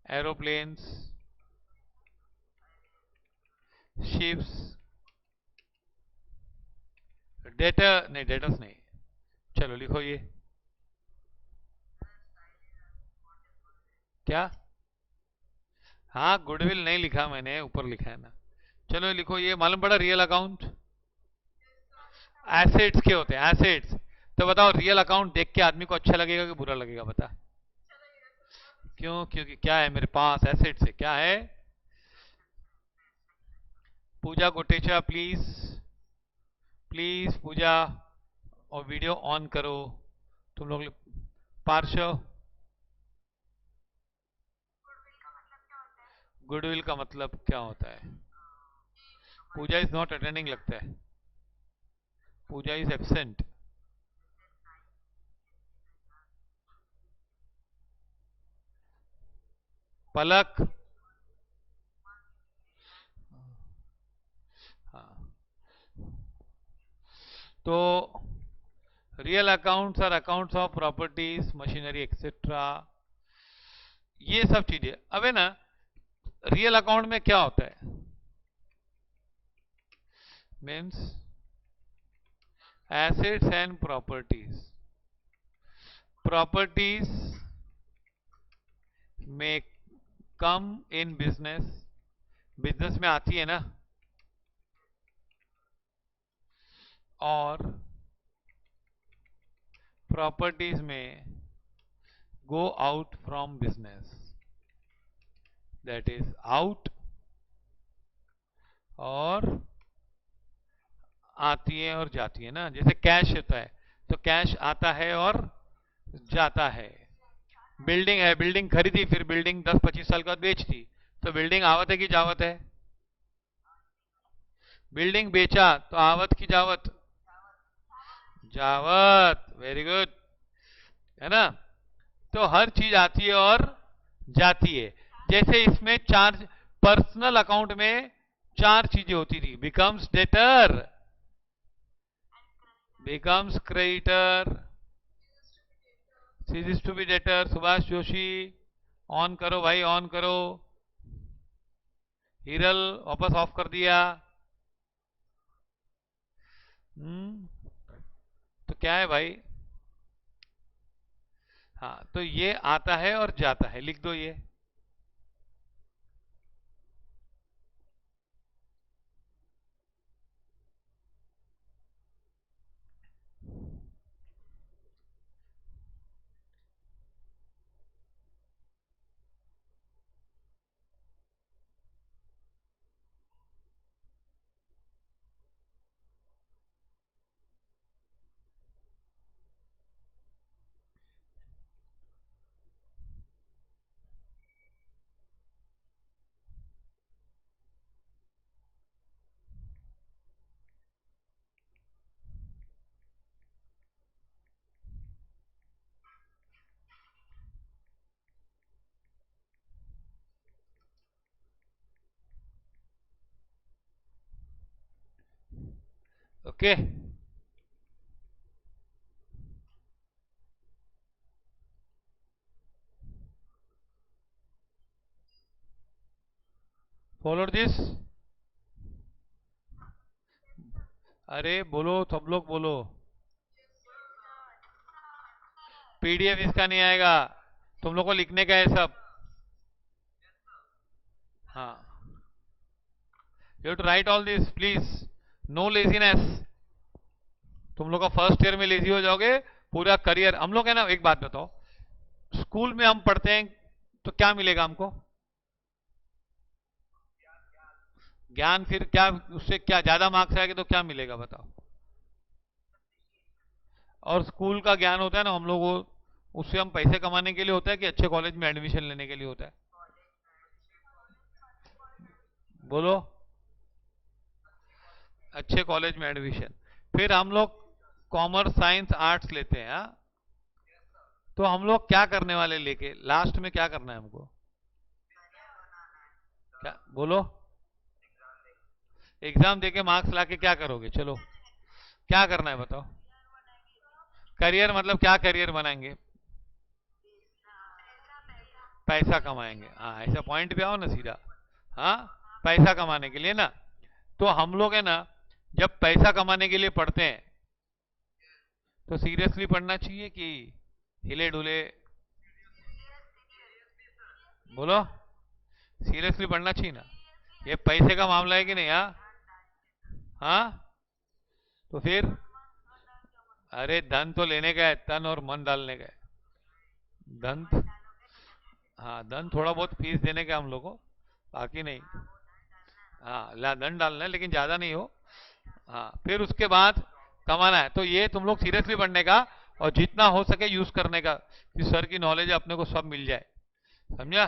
Aeroplanes, ships. डेटर नहीं, डेटर्स नहीं। चलो लिखो ये। क्या? हाँ, गुडविल नहीं लिखा मैंने, ऊपर लिखा है ना। चलो लिखो, ये मालूम पड़ा रियल अकाउंट एसेट्स के होते हैं, एसेट्स। तो बताओ रियल अकाउंट देख के आदमी को अच्छा लगेगा कि बुरा लगेगा, बता। क्यों? क्योंकि क्या है मेरे पास एसेट्स है, क्या है? पूजा कोटेचा प्लीज, प्लीज पूजा, और वीडियो ऑन करो तुम लोग। पार्श्व, गुडविल का मतलब क्या होता है? पूजा इज नॉट अटेंडिंग लगता है, पूजा इज एब्सेंट। पलक, हाँ। तो real accounts are accounts of properties machinery etcetera, ये सब चीजें। अब है ना, रियल अकाउंट में क्या होता है? Means assets and properties. Properties में कम इन बिजनेस, बिजनेस में आती है ना, और प्रॉपर्टीज में go out from business, that is out, और आती है और जाती है ना। जैसे कैश होता है, तो कैश आता है और जाता है। बिल्डिंग है, बिल्डिंग खरीदी, फिर बिल्डिंग 10-25 साल के बाद बेच दी, तो बिल्डिंग आवत है कि जावत है? बिल्डिंग बेचा तो आवत की जावत? जावत, वेरी गुड, है ना। तो हर चीज आती है और जाती है। जैसे इसमें चार, पर्सनल अकाउंट में चार चीजें होती थी, बिकम्स डेटर, बिकम्स क्रेडिटर, सीरीज to be debtor. Subhash Joshi, on करो भाई, ऑन करो। हिरल वापस ऑफ कर दिया। तो क्या है भाई? हाँ, तो ये आता है और जाता है, लिख दो ये। Okay, follow this. अरे बोलो, सब लोग बोलो। पीडीएफ इसका नहीं आएगा, तुम लोग को लिखने का है सब। हाँ, you have to write all this please, no laziness. तुम लोग का फर्स्ट ईयर में लेजी हो जाओगे, पूरा करियर। हम लोग है ना, एक बात बताओ, स्कूल में हम पढ़ते हैं तो क्या मिलेगा हमको? ज्ञान। फिर क्या उससे, क्या ज्यादा मार्क्स आएंगे तो क्या मिलेगा बताओ? और स्कूल का ज्ञान होता है ना हम लोग वो, उससे हम पैसे कमाने के लिए होता है कि अच्छे कॉलेज में एडमिशन लेने के लिए होता है? बोलो। अच्छे कॉलेज में एडमिशन। फिर हम लोग कॉमर्स साइंस आर्ट्स लेते हैं, हाँ? तो हम लोग क्या करने वाले लेके, लास्ट में क्या करना है हमको? क्या बोलो? एग्जाम देके मार्क्स लाके क्या करोगे? चलो, क्या करना है बताओ? करियर मतलब क्या करियर बनाएंगे? पैसा कमाएंगे, हाँ, ऐसा पॉइंट पे आओ ना सीधा। हाँ, पैसा कमाने के लिए ना। तो हम लोग है ना, जब पैसा कमाने के लिए पढ़ते हैं तो सीरियसली पढ़ना चाहिए कि हिले डुले? बोलो, सीरियसली पढ़ना चाहिए ना, ये पैसे का मामला है कि नहीं? हाँ, हाँ, तो फिर अरे धन तो लेने का है, तन और मन डालने का है। धन, हाँ धन थोड़ा बहुत फीस देने का हम लोग को, बाकी नहीं। हाँ धन डालना है लेकिन ज्यादा नहीं हो। हाँ फिर उसके बाद कमाना है, तो ये तुम लोग सीरियसली पढ़ने का और जितना हो सके यूज करने का, कि सर की नॉलेज अपने को सब मिल जाए। समझा?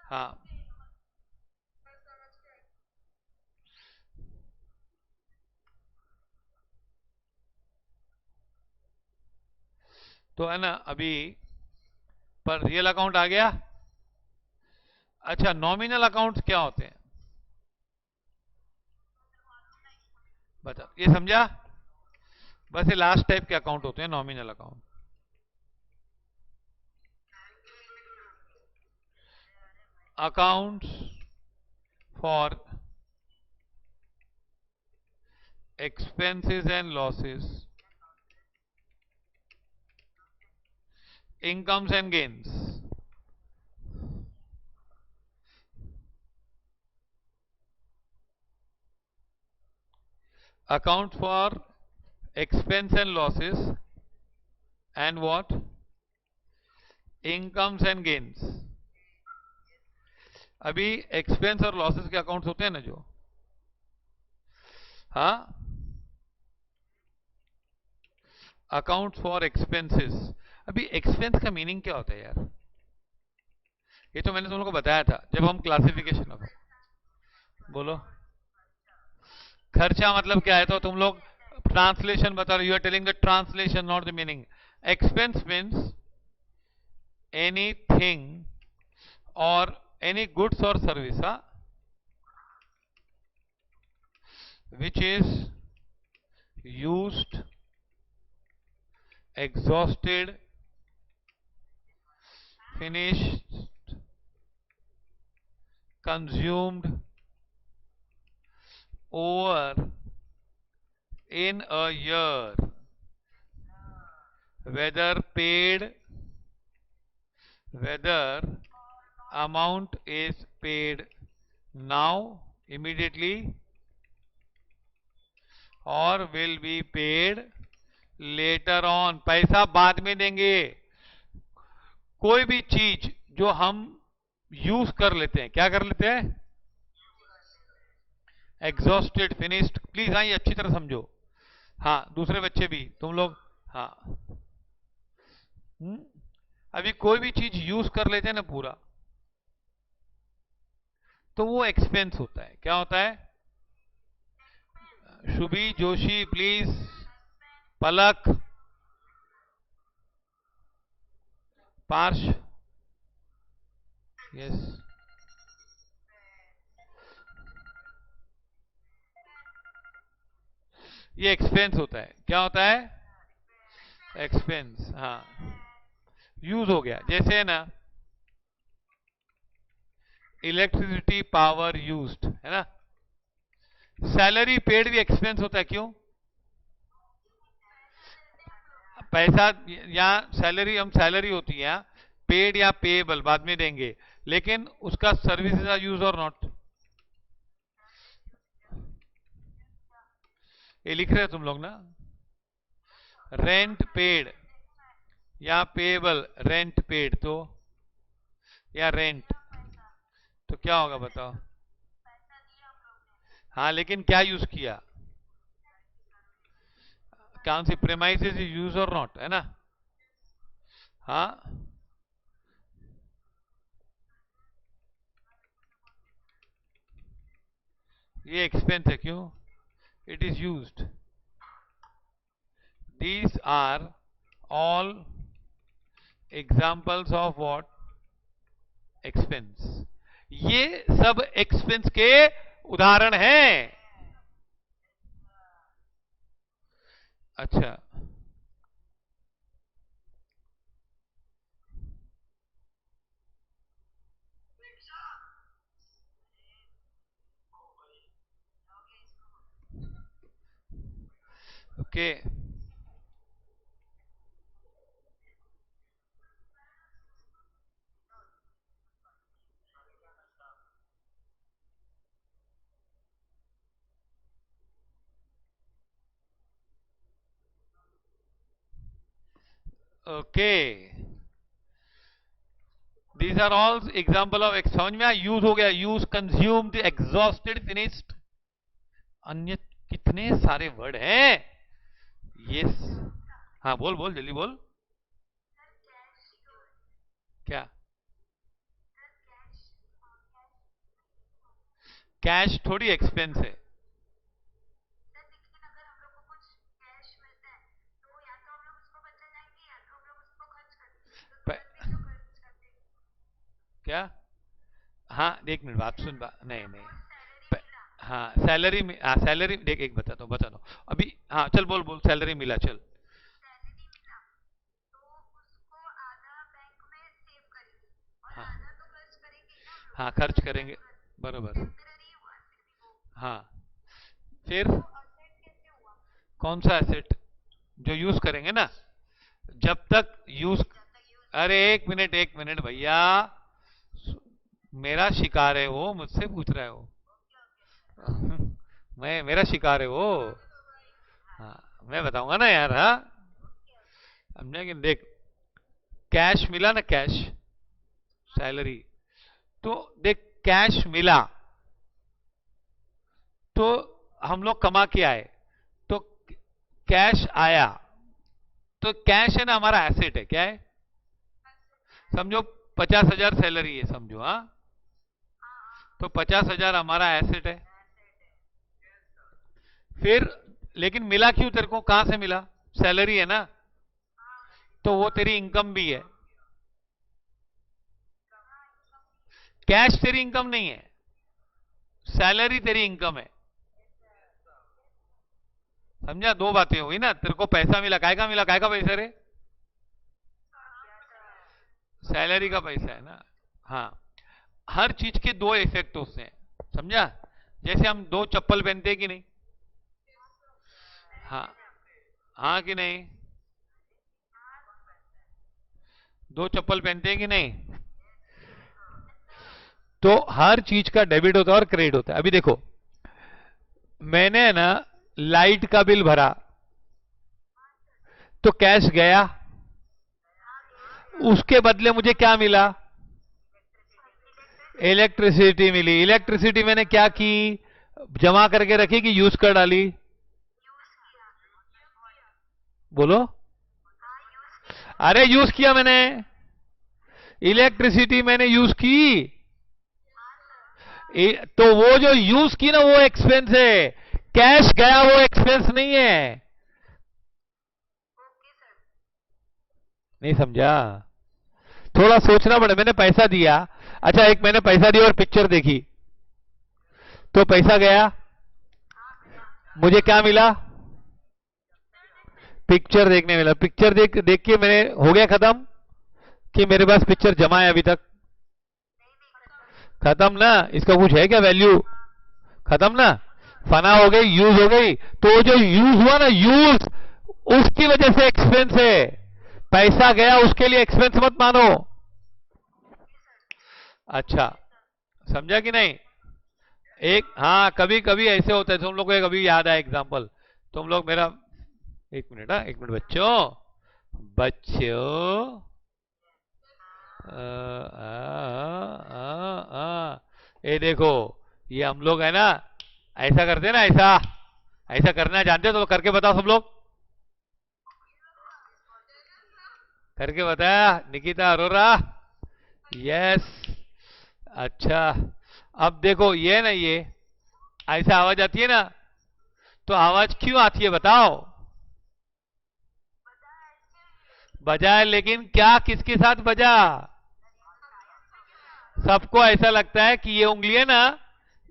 हाँ, तो है ना अभी, पर रियल अकाउंट आ गया। अच्छा, नॉमिनल अकाउंट्स क्या होते हैं बता, ये समझा? बस ये लास्ट टाइप के अकाउंट होते हैं nominal account. Accounts for expenses and losses, incomes and gains. Account for expense and losses and what? Incomes and gains. अभी एक्सपेंस और लॉसेस के अकाउंट्स होते हैं ना जो, हाँ, अकाउंट फॉर एक्सपेंसेस। अभी एक्सपेंस का मीनिंग क्या होता है यार? ये तो मैंने तुम लोगों को बताया था जब हम क्लासिफिकेशन ऑफ, बोलो, खर्चा मतलब क्या है? तो तुम लोग ट्रांसलेशन बता रहे, you are telling the translation not the meaning. Expense means anything or any goods or service which is used, exhausted, finished, consumed over in a year, whether paid, whether amount is paid now immediately or will be paid later on, पैसा बाद में देंगे। कोई भी चीज जो हम use कर लेते हैं, क्या कर लेते हैं? Exhausted, finished. प्लीज हाँ, ये अच्छी तरह समझो। हाँ दूसरे बच्चे भी तुम लोग, हाँ। हुँ? अभी कोई भी चीज यूज कर लेते हैं ना पूरा, तो वो एक्सपेंस होता है। क्या होता है? Shubhi Joshi please, Palak, parched, yes, ये एक्सपेंस होता है। क्या होता है? एक्सपेंस, हाँ, यूज हो गया। जैसे है ना, इलेक्ट्रिसिटी पावर यूज्ड, है ना। सैलरी पेड भी एक्सपेंस होता है, क्यों? पैसा, या सैलरी, हम सैलरी होती है, पेड या पेएबल बाद में देंगे, लेकिन उसका सर्विसेज आर यूज और नॉट, ये लिख रहे हो तुम लोग ना। रेंट पेड या पेएबल, रेंट पेड तो, या रेंट, तो क्या होगा बताओ? हाँ लेकिन क्या यूज किया? कौन सी प्रेमाइसेस यूज और नॉट, है ना। हाँ, ये एक्सपेंस है, क्यों? It is used. These are all examples of what? Expense. ये सब एक्सपेंस के उदाहरण हैं। अच्छा, okay, okay, these are all example of, समझ में आया? यूज हो गया, यूज, कंज्यूम्ड, एग्जॉस्टेड, फिनिश्ड, अन्य कितने सारे वर्ड हैं। यस, हाँ बोल बोल, जल्दी बोल। क्या? कैश थोड़ी एक्सपेंस है। क्या? हाँ एक मिनट, बात सुन, नहीं नहीं, हाँ सैलरी में, हाँ सैलरी देख, एक बता दो अभी, हाँ चल बोल बोल, सैलरी मिला, चल। हाँ हाँ खर्च करेंगे, बरोबर। हाँ फिर कौन सा एसेट? जो यूज करेंगे ना, जब तक यूज, अरे एक मिनट भैया, मेरा शिकार है वो, मुझसे पूछ रहा है वो। मैं, मेरा शिकार है वो। हाँ मैं बताऊंगा ना यार, हाँ समझे कि? देख, कैश मिला ना, कैश, सैलरी, तो देख कैश मिला तो हम लोग कमा के आए, तो कैश आया, तो कैश है ना हमारा एसेट है, क्या है? समझो 50,000 सैलरी है समझो, हाँ, तो 50,000 हमारा एसेट है। फिर लेकिन मिला क्यों तेरे को, कहां से मिला? सैलरी है ना, तो वो तेरी इनकम भी है। कैश तेरी इनकम नहीं है, सैलरी तेरी इनकम है। समझा? दो बातें हुई ना, तेरे को पैसा मिला, काय का मिला, काय का पैसा रे? सैलरी का पैसा है ना। हाँ, हर चीज के दो इफेक्ट होते हैं, समझा? जैसे हम दो चप्पल पहनते हैं कि नहीं? हाँ, हाँ कि नहीं? दो चप्पल पहनते हैं कि नहीं? तो हर चीज का डेबिट होता है और क्रेडिट होता है। अभी देखो, मैंने ना लाइट का बिल भरा, तो कैश गया, उसके बदले मुझे क्या मिला? इलेक्ट्रिसिटी मिली। इलेक्ट्रिसिटी मैंने क्या की? जमा करके रखी कि यूज कर डाली? बोलो। अरे यूज किया मैंने, इलेक्ट्रिसिटी मैंने यूज की। तो वो जो यूज की ना वो एक्सपेंस है, कैश गया वो एक्सपेंस नहीं है। नहीं समझा? थोड़ा सोचना पड़े। मैंने पैसा दिया, अच्छा एक मैंने पैसा दिया और पिक्चर देखी, तो पैसा गया, मुझे क्या मिला? पिक्चर देखने मिला। पिक्चर देख देख के मैंने, हो गया खत्म कि मेरे पास पिक्चर जमा है अभी तक? खत्म ना, इसका कुछ है क्या वैल्यू? खत्म ना, फना हो गई, यूज हो गई। तो जो यूज हुआ ना, यूज, उसकी वजह से एक्सपेंस है। पैसा गया उसके लिए एक्सपेंस मत मानो। अच्छा, समझा कि नहीं? एक, हाँ कभी कभी ऐसे होता है, तुम लोग को कभी याद आया एग्जांपल, तुम लोग मेरा, एक मिनट, हाँ एक मिनट बच्चों, बच्चों, ये देखो, ये हम लोग है ना, ऐसा करते हैं ना, ऐसा, ऐसा करना जानते हो तो करके बताओ सब लोग, करके बताया निकिता अरोरा, यस। अच्छा, अब देखो ये ना, ये ऐसा आवाज आती है ना, तो आवाज क्यों आती है बताओ? बजा है, लेकिन क्या किसके साथ बजा? सबको ऐसा लगता है कि ये उंगली है ना,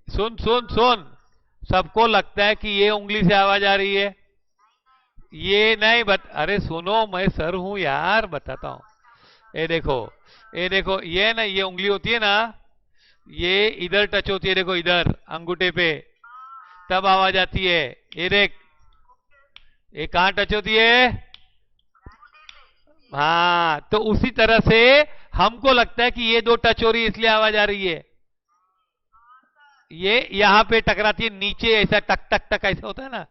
सुन सुन सुन, सबको लगता है कि ये उंगली से आवाज आ रही है। ये नहीं अरे सुनो, मैं सर हूं यार, बताता हूं। ये देखो, ये देखो, ये ना, ये उंगली होती है ना, ये इधर टच होती है, देखो इधर अंगूठे पे, तब आवाज आती है। ये देख, ये कहां टच होती है? हाँ, तो उसी तरह से हमको लगता है कि ये दो टच हो रही है इसलिए आवाज आ रही है। ये यहां पे टकराती है नीचे, ऐसा टक टक टक ऐसा होता है ना,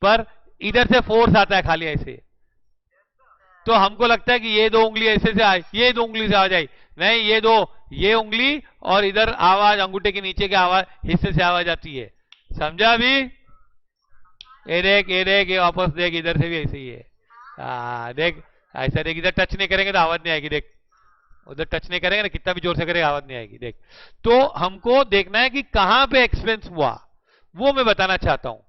पर इधर से फोर्स आता है खाली ऐसे। तो हमको लगता है कि ये दो उंगली ऐसे से आए, ये दो उंगली से आ जाए, नहीं, ये दो, ये उंगली और इधर आवाज अंगूठे के नीचे के आवाज हिस्से से आवाज आती है। समझा अभी? ये देख, ये देख, ये वापस देख, इधर से भी ऐसे ही है। देख, ऐसा देख, इधर टच नहीं करेंगे तो आवाज नहीं आएगी, देख, उधर टच नहीं करेंगे ना, कितना भी जोर से करेगा आवाज नहीं आएगी, देख। तो हमको देखना है कि कहां पे एक्सपेंस हुआ, वो मैं बताना चाहता हूं।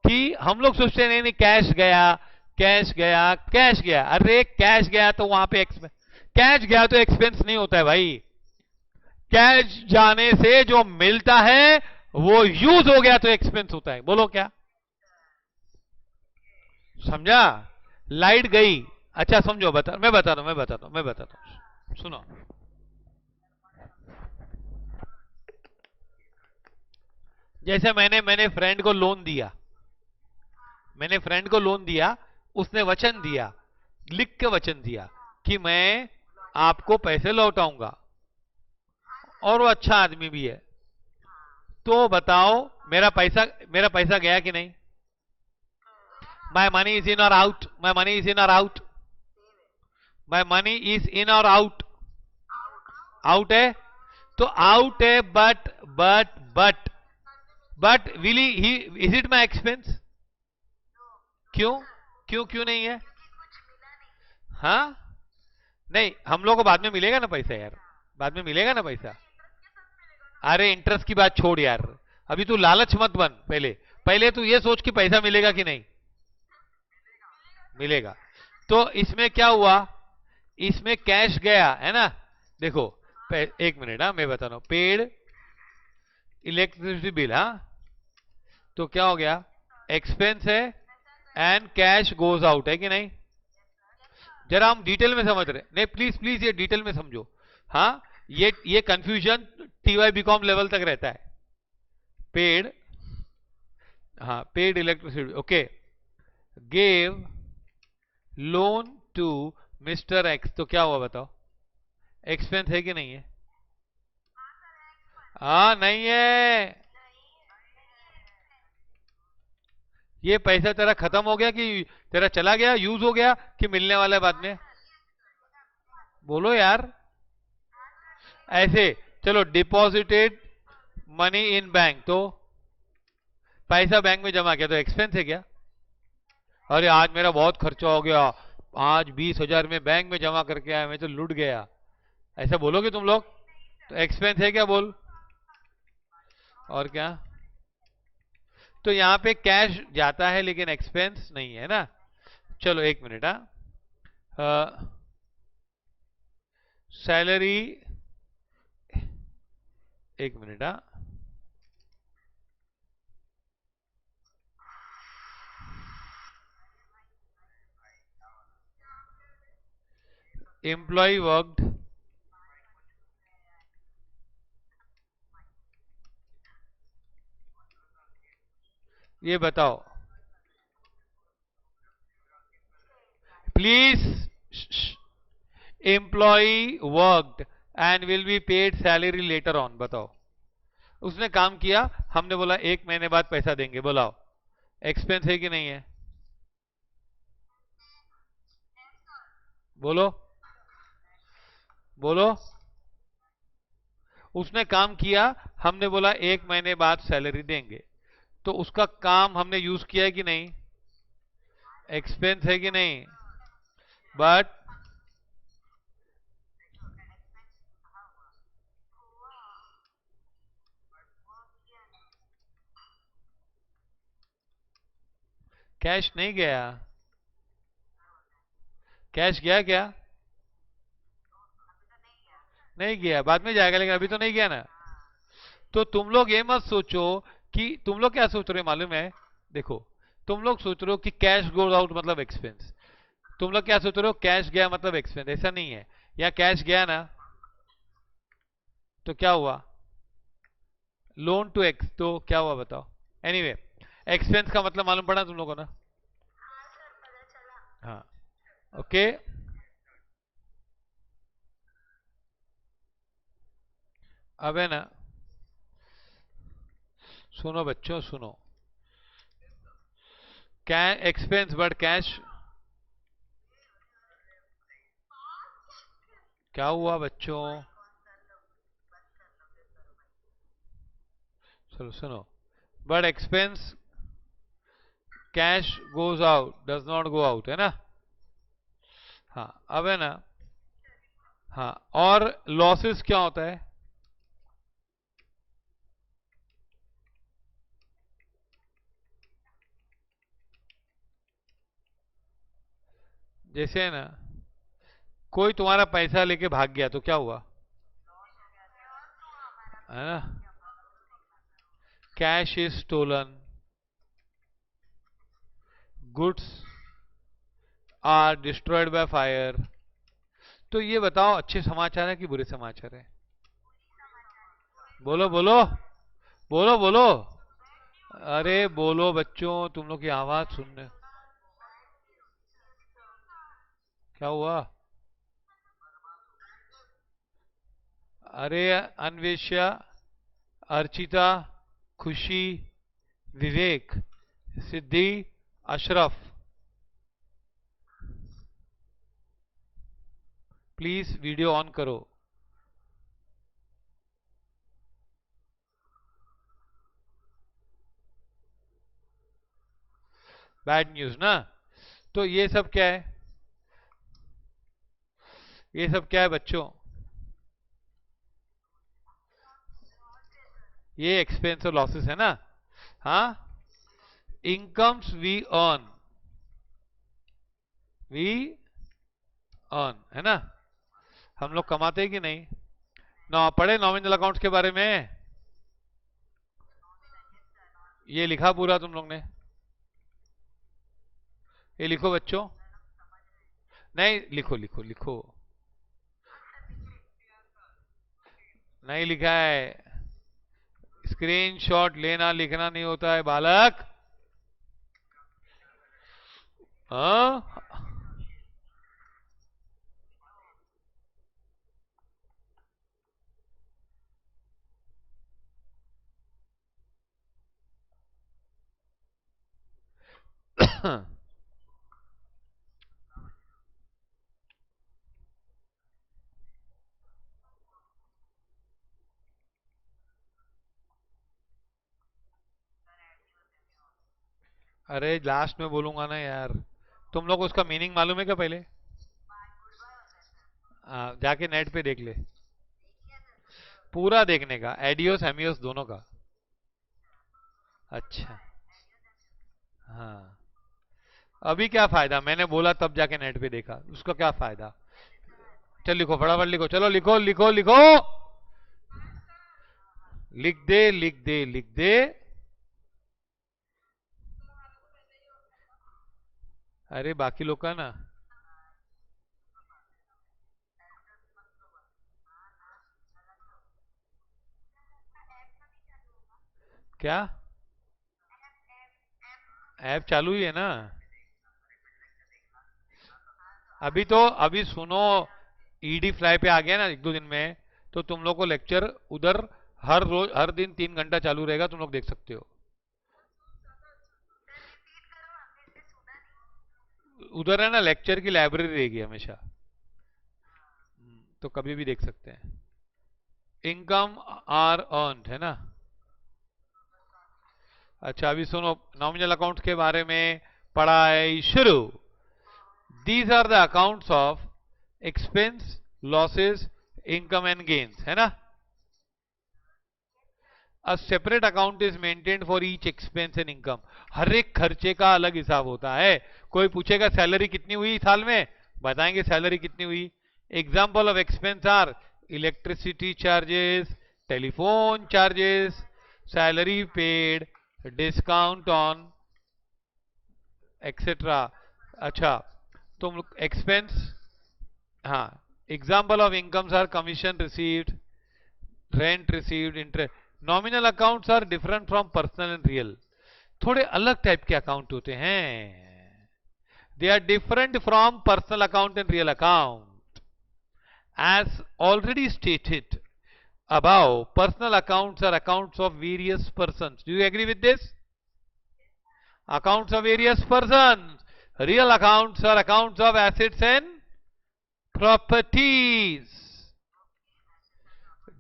कि हम लोग सोचते हैं नहीं कैश गया, कैश गया, कैश गया, अरे कैश गया तो वहां पे एक्सपेंस, कैश गया तो एक्सपेंस नहीं होता है भाई। कैश जाने से जो मिलता है वो यूज हो गया तो एक्सपेंस होता है। बोलो क्या समझा? लाइट गई, अच्छा समझो, बता, मैं बता रहा हूं, मैं बताता हूं, सुनो। जैसे मैंने फ्रेंड को लोन दिया, मैंने फ्रेंड को लोन दिया, उसने वचन दिया, लिख के वचन दिया कि मैं आपको पैसे लौटाऊंगा, और वो अच्छा आदमी भी है। तो बताओ मेरा पैसा गया कि नहीं? माय मनी इज इन और out, my money is in और out, my money is in और आउट, आउट है। तो आउट है, but will he, is it my expense? क्यों? क्यों नहीं है? हाँ, नहीं, हम लोग को बाद में मिलेगा ना पैसा यार, बाद में मिलेगा ना पैसा। अरे इंटरेस्ट की बात छोड़ यार, अभी तू लालच मत बन, पहले पहले तू ये सोच कि पैसा मिलेगा कि नहीं मिलेगा। तो इसमें क्या हुआ, इसमें कैश गया है ना। देखो, एक मिनट, हाँ मैं बता रहा हूं, पेड इलेक्ट्रिसिटी बिल, हाँ, तो क्या हो गया, एक्सपेंस है, एंड कैश गोज आउट, है कि नहीं? जरा हम डिटेल में समझ रहे नहीं, प्लीज प्लीज ये डिटेल में समझो। हाँ, ये कंफ्यूजन टीवाई बीकॉम लेवल तक रहता है। पेड, हाँ, paid electricity, okay, gave loan to mister X, तो क्या हुआ बताओ, एक्सपेंस है कि नहीं है? हाँ, नहीं है। ये पैसा तेरा खत्म हो गया कि तेरा चला गया, यूज हो गया, कि मिलने वाला है बाद में? बोलो यार। ऐसे, चलो, डिपॉजिटेड मनी इन बैंक, तो पैसा बैंक में जमा किया तो एक्सपेंस है क्या? अरे आज मेरा बहुत खर्चा हो गया, आज 20,000 में बैंक में जमा करके आया, मैं तो लूट गया, ऐसा बोलोगे तुम लोग? तो एक्सपेंस है क्या, बोल? और क्या? तो यहां पे कैश जाता है लेकिन एक्सपेंस नहीं है ना। चलो एक मिनट, हाँ, सैलरी, एक मिनट, हाँ, एम्प्लॉय वर्कड, ये बताओ please. Employ worked and will be paid salary letter on, बताओ। उसने काम किया, हमने बोला 1 महीने बाद पैसा देंगे, बोलाओ, एक्सपेंस है कि नहीं है? बोलो, बोलो। उसने काम किया, हमने बोला 1 महीने बाद सैलरी देंगे, तो उसका काम हमने यूज किया है कि नहीं? एक्सपेंस है कि नहीं? बट कैश नहीं गया। कैश गया क्या? नहीं गया, बाद में जाएगा, लेकिन अभी तो नहीं गया ना। तो तुम लोग ये मत सोचो कि, तुम लोग क्या सोच रहे हो मालूम है? देखो, तुम लोग सोच रहे हो कि कैश गोज आउट मतलब एक्सपेंस, तुम लोग क्या सोच रहे हो, कैश गया मतलब एक्सपेंस, ऐसा नहीं है। या कैश गया ना, तो क्या हुआ, लोन टू एक्स, तो क्या हुआ बताओ? एनीवे, एक्सपेंस का मतलब मालूम पड़ा तुम लोगों को ना? हाँ, ओके। अब है ना, सुनो बच्चों, सुनो, क्या एक्सपेंस बट कैश, क्या हुआ बच्चों? चलो सुनो, but expense cash goes out does not go out, है ना? हाँ अब है ना, हाँ और लॉसेस क्या होता है? जैसे है ना, कोई तुम्हारा पैसा लेके भाग गया तो क्या हुआ, है ना? Cash is stolen, goods are destroyed by fire. तो ये बताओ, अच्छे समाचार है कि बुरे समाचार है? बोलो बोलो, बोलो बोलो। अरे बोलो बच्चों, तुम लोग की आवाज सुनने। क्या हुआ? अरे अन्वेषा, अर्चिता, खुशी, विवेक, सिद्धि, अशरफ, प्लीज वीडियो ऑन करो। बैड न्यूज ना? तो ये सब क्या है? ये सब क्या है बच्चों? ये एक्सपेंस और लॉसेस है ना? हाँ, इनकम्स वी अर्न, है ना? हम लोग कमाते हैं कि नहीं? ना पढ़े नॉमिनल अकाउंट्स के बारे में? ये लिखा पूरा तुम लोग ने? ये लिखो बच्चों। नहीं लिखो लिखो लिखो। नहीं लिखा है। स्क्रीनशॉट लेना लिखना नहीं होता है बालक। हाँ। अरे लास्ट में बोलूंगा ना यार। तुम लोग को उसका मीनिंग मालूम है क्या पहले? जाके नेट पे देख ले। पूरा देखने का, एडियोस एमियोस दोनों का। अच्छा। हाँ। अभी क्या फायदा, मैंने बोला तब जाके नेट पे देखा, उसका क्या फायदा? चल लिखो फटाफट लिखो, चलो लिखो लिखो लिखो। लिख दे लिख दे लिख दे। अरे बाकी लोग का ना। क्या? ऐप चालू ही है ना? अभी तो अभी सुनो, ईडी फ्लाई पे आ गया ना एक दो दिन में, तो तुम लोग को लेक्चर उधर हर रोज हर दिन 3 घंटा चालू रहेगा, तुम लोग देख सकते हो। उधर है ना, लेक्चर की लाइब्रेरी रहेगी हमेशा। तो कभी भी देख सकते हैं। इनकम आर अर्न, है ना? अच्छा अभी सुनो, नॉमिनल अकाउंट के बारे में पढ़ाई शुरू। These are the accounts of expense, losses, income and gains, है ना? A separate account is maintained for each expense and income. हर एक खर्चे का अलग हिसाब होता है। कोई पूछेगा सैलरी कितनी हुई साल में, बताएंगे सैलरी कितनी हुई। Example of expense are electricity charges, telephone charges, salary paid, discount on etcetera. अच्छा, तुम एक्सपेंस, हाँ, example of incomes are commission received, rent received, interest. Nominal accounts are different from personal and real. थोड़े अलग type के account होते हैं। They are different from personal account and real account. As already stated above, personal accounts are accounts of various persons. Do you agree with this? Accounts of various persons. Real accounts are accounts of assets and properties.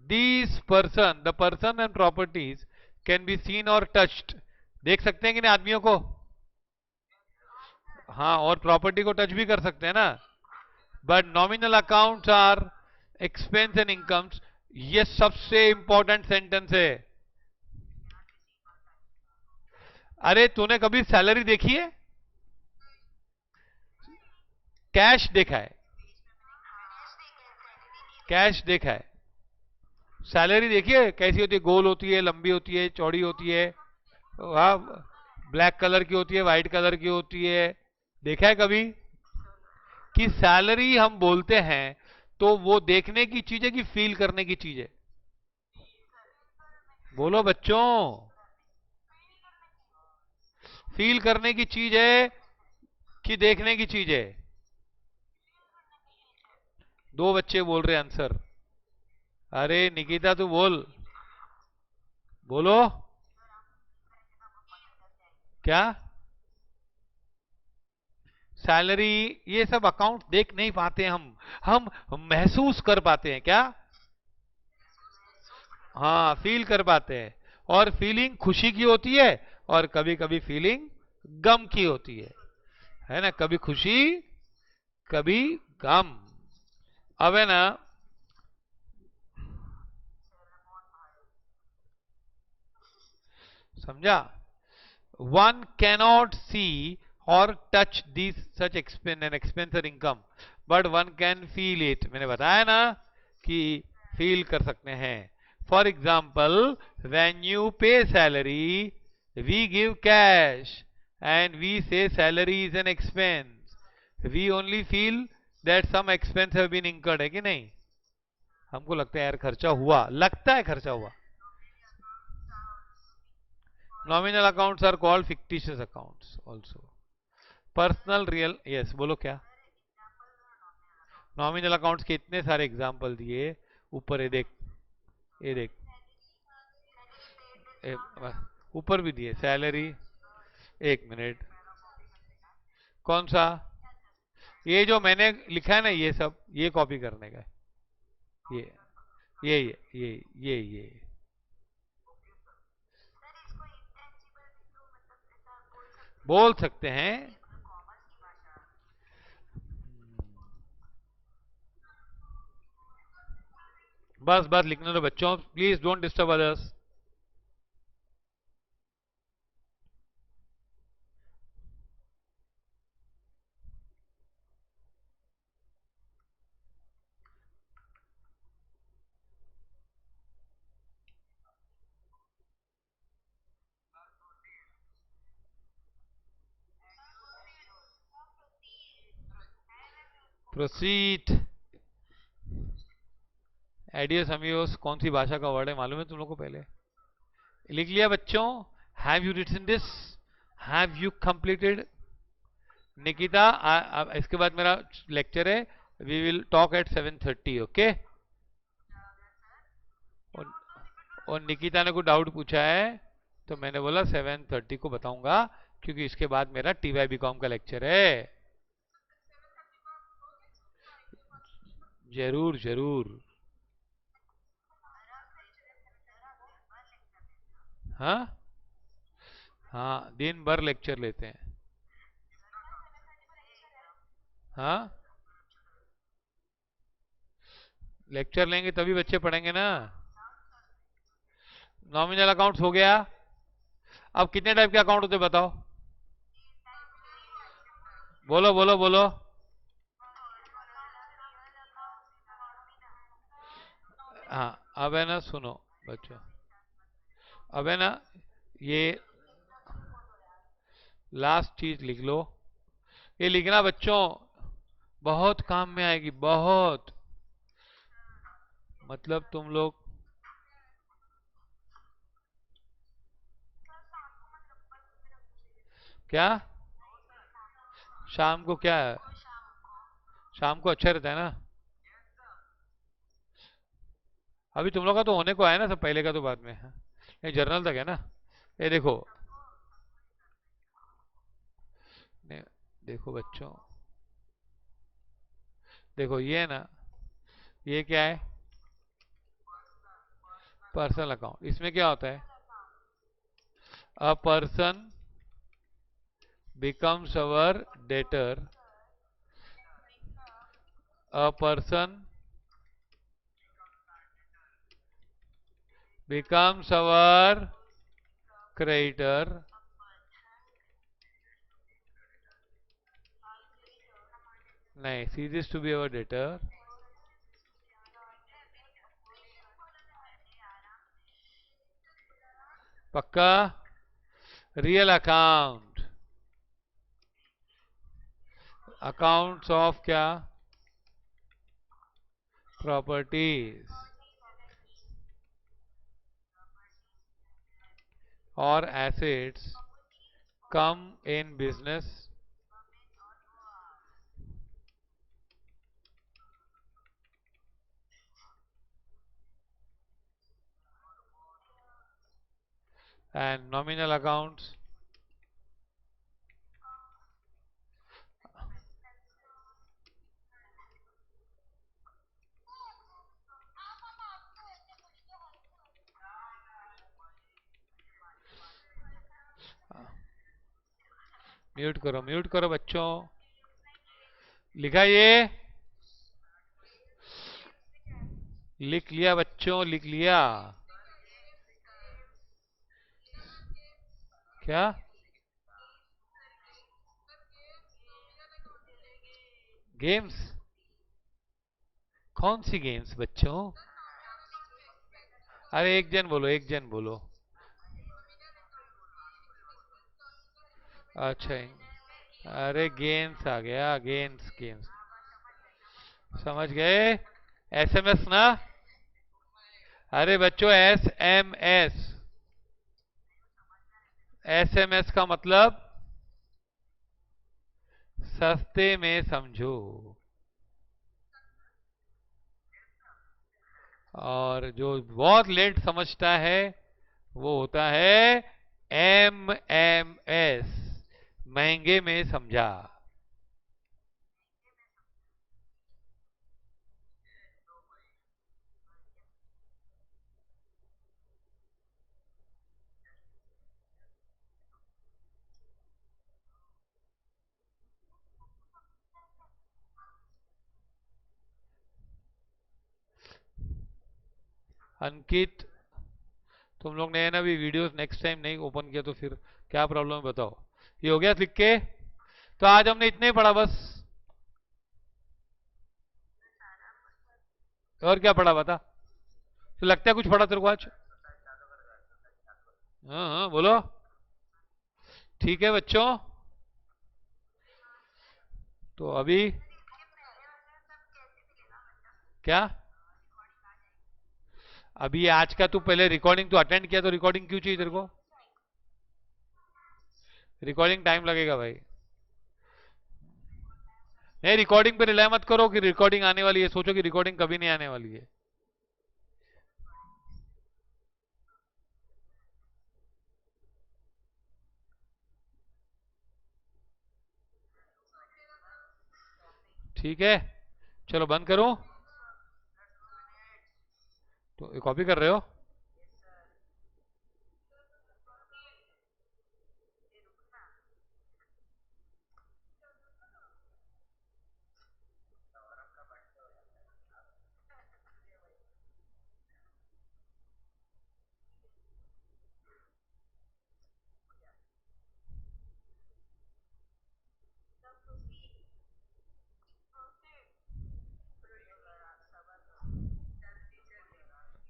These person, the person and properties can be seen or touched. देख सकते हैं कि नहीं आदमियों को? हाँ, और property को टच भी कर सकते हैं ना. But nominal accounts are expense and incomes. ये सबसे इंपॉर्टेंट सेंटेंस है. अरे तूने कभी सैलरी देखी है? कैश देखा है? कैश देखा है? सैलरी देखिए कैसी होती है. गोल होती है, लंबी होती है, चौड़ी होती है. हाँ, ब्लैक कलर की होती है, व्हाइट कलर की होती है. देखा है कभी कि सैलरी हम बोलते हैं तो वो देखने की चीज है कि फील करने की चीज है? बोलो बच्चों. फील करने की चीज है कि देखने की चीज है? दो बच्चे बोल रहे आंसर. अरे निकिता तू बोल. बोलो. क्या? सैलरी ये सब अकाउंट देख नहीं पाते हम महसूस कर पाते हैं. क्या? हाँ, फील कर पाते हैं. और फीलिंग खुशी की होती है और कभी कभी फीलिंग गम की होती है ना. कभी खुशी, कभी गम. अब है ना, समझा? वन कैनॉट सी और touch this such expense and expense और income, but one can feel it. मैंने बताया ना कि फील कर सकते हैं. For example, when you pay salary we give cash and we say salary is an expense. We only feel that some expense have been incurred. है कि नहीं? हमको लगता है यार खर्चा हुआ, लगता है खर्चा हुआ. Nominal accounts are called fictitious accounts also. Personal real. Yes बोलो क्या? नॉमिनल अकाउंट्स के इतने सारे एग्जाम्पल दिए ऊपर. ये देख, ये देख, ऊपर भी दिए सैलरी. एक मिनट. कौन सा? ये जो मैंने लिखा है ना, ये सब ये कॉपी करने का है. ये ये बोल सकते हैं. बस बस लिखने दो बच्चों. Please don't disturb others. Proceed. एडियस अमियोस कौन सी भाषा का वर्ड है मालूम है तुम लोग को? पहले लिख लिया बच्चों? Have you written this? Have you completed? Nikita, इसके बाद मेरा लेक्चर है. We will talk at 7:30. Okay. और, और निकिता ने कुछ डाउट पूछा है तो मैंने बोला 7:30 को बताऊंगा, क्योंकि इसके बाद मेरा टीवाई बीकॉम का लेक्चर है. जरूर जरूर. हाँ हाँ, दिन भर लेक्चर लेते हैं. हाँ, लेक्चर लेंगे तभी बच्चे पढ़ेंगे ना. नॉमिनल अकाउंट्स हो गया. अब कितने टाइप के अकाउंट होते बताओ? बोलो बोलो बोलो. हाँ, अब है ना सुनो बच्चों. अब है ना, ये लास्ट चीज लिख लो. ये लिखना बच्चों, बहुत काम में आएगी. बहुत मतलब तुम लोग. क्या? शाम को क्या है? शाम को अच्छा रहता है ना. अभी तुम लोग का तो होने को आया ना, सब पहले का तो बाद में है. ये जर्नल तक है ना. ये देखो. देखो बच्चों, देखो ये है ना, ये क्या है, पर्सनल अकाउंट। इसमें क्या होता है, a person becomes our debtor, a person becomes our creditor, नहीं, ceases to be our debtor, पक्का, रियल अकाउंट, अकाउंट्स ऑफ क्या, प्रॉपर्टीज और assets come in business and nominal accounts, mute करो बच्चों, लिखा ये, लिख लिया बच्चों, लिख लिया, क्या, गेम्स, कौन सी गेम्स बच्चों, अरे एक जन बोलो, एक जन बोलो, अच्छा, अरे गेम्स आ गया, गेम्स गेम्स, समझ गए, एसएमएस ना, अरे बच्चों एसएमएस, एसएमएस का मतलब सस्ते में समझो, और जो बहुत लेट समझता है वो होता है एमएमएस, महंगे में समझा। अंकित, तुम लोग ने ना भी वीडियोस नेक्स्ट टाइम नहीं ओपन किया तो फिर क्या प्रॉब्लम है बताओ, ये हो गया लिख के, तो आज हमने इतने ही पढ़ा बस, और क्या पढ़ा बता, तो लगता है कुछ पढ़ा तेरे को आज, हाँ हाँ बोलो, ठीक है बच्चों, तो अभी क्या, अभी आज का तू पहले रिकॉर्डिंग तो अटेंड किया, तो रिकॉर्डिंग क्यों चाहिए तेरे को, रिकॉर्डिंग टाइम लगेगा भाई, नहीं रिकॉर्डिंग पे रिलाई मत करो कि रिकॉर्डिंग आने वाली है, सोचो कि रिकॉर्डिंग कभी नहीं आने वाली है, ठीक है, चलो बंद करो, तो कॉपी कर रहे हो,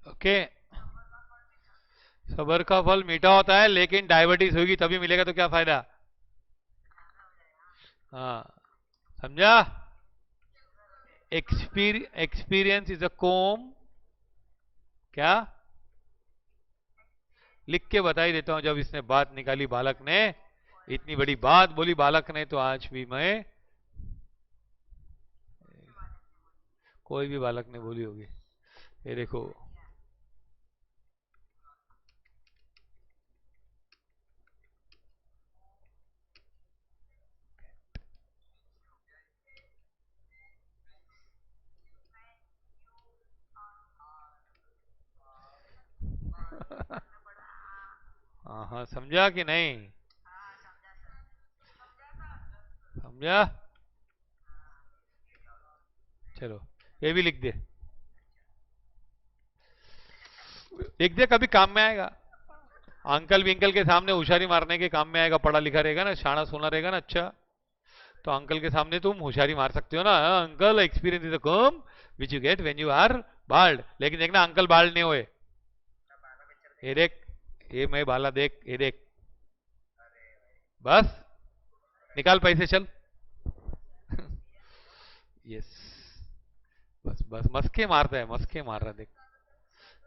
ओके, सबर का फल मीठा होता है, लेकिन डायबिटीज होगी तभी मिलेगा, तो क्या फायदा, हाँ, समझा, एक्सपीरियंस इज अ कोम, क्या, लिख के बता ही देता हूं, जब इसने बात निकाली बालक ने, इतनी बड़ी बात बोली बालक ने, तो आज भी मैं, कोई भी बालक ने बोली होगी, ये देखो, हाँ हाँ, समझा कि नहीं? समझा? चलो, ये भी लिख दे, लिख दे, कभी काम में आएगा। अंकल विंकल के सामने होशियारी मारने के काम में आएगा। पढ़ा लिखा रहेगा ना, शाना सोना रहेगा ना, अच्छा, तो अंकल के सामने तुम होशियारी मार सकते हो ना। Uncle, experience is a comb which you get when you are bald. लेकिन देखना अंकल बाल्ड नहीं हुए। ये देख, ये मैं बाला देख, ये देख, बस निकाल पैसे, चल। यस, बस बस मस्के मारता है, मस्के मार रहा है, देख।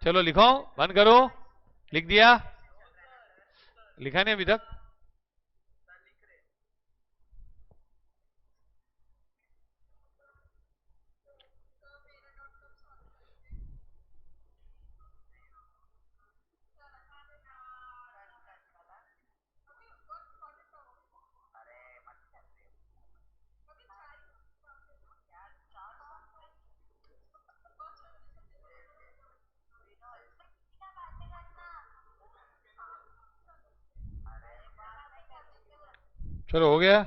चलो लिखो, बंद करो। लिख दिया? लिखा नहीं अभी तक? चलो, हो गया।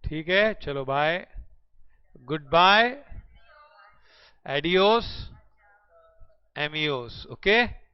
ठीक है, चलो, बाय, गुड बाय, एडियोस, एमियोस, ओके।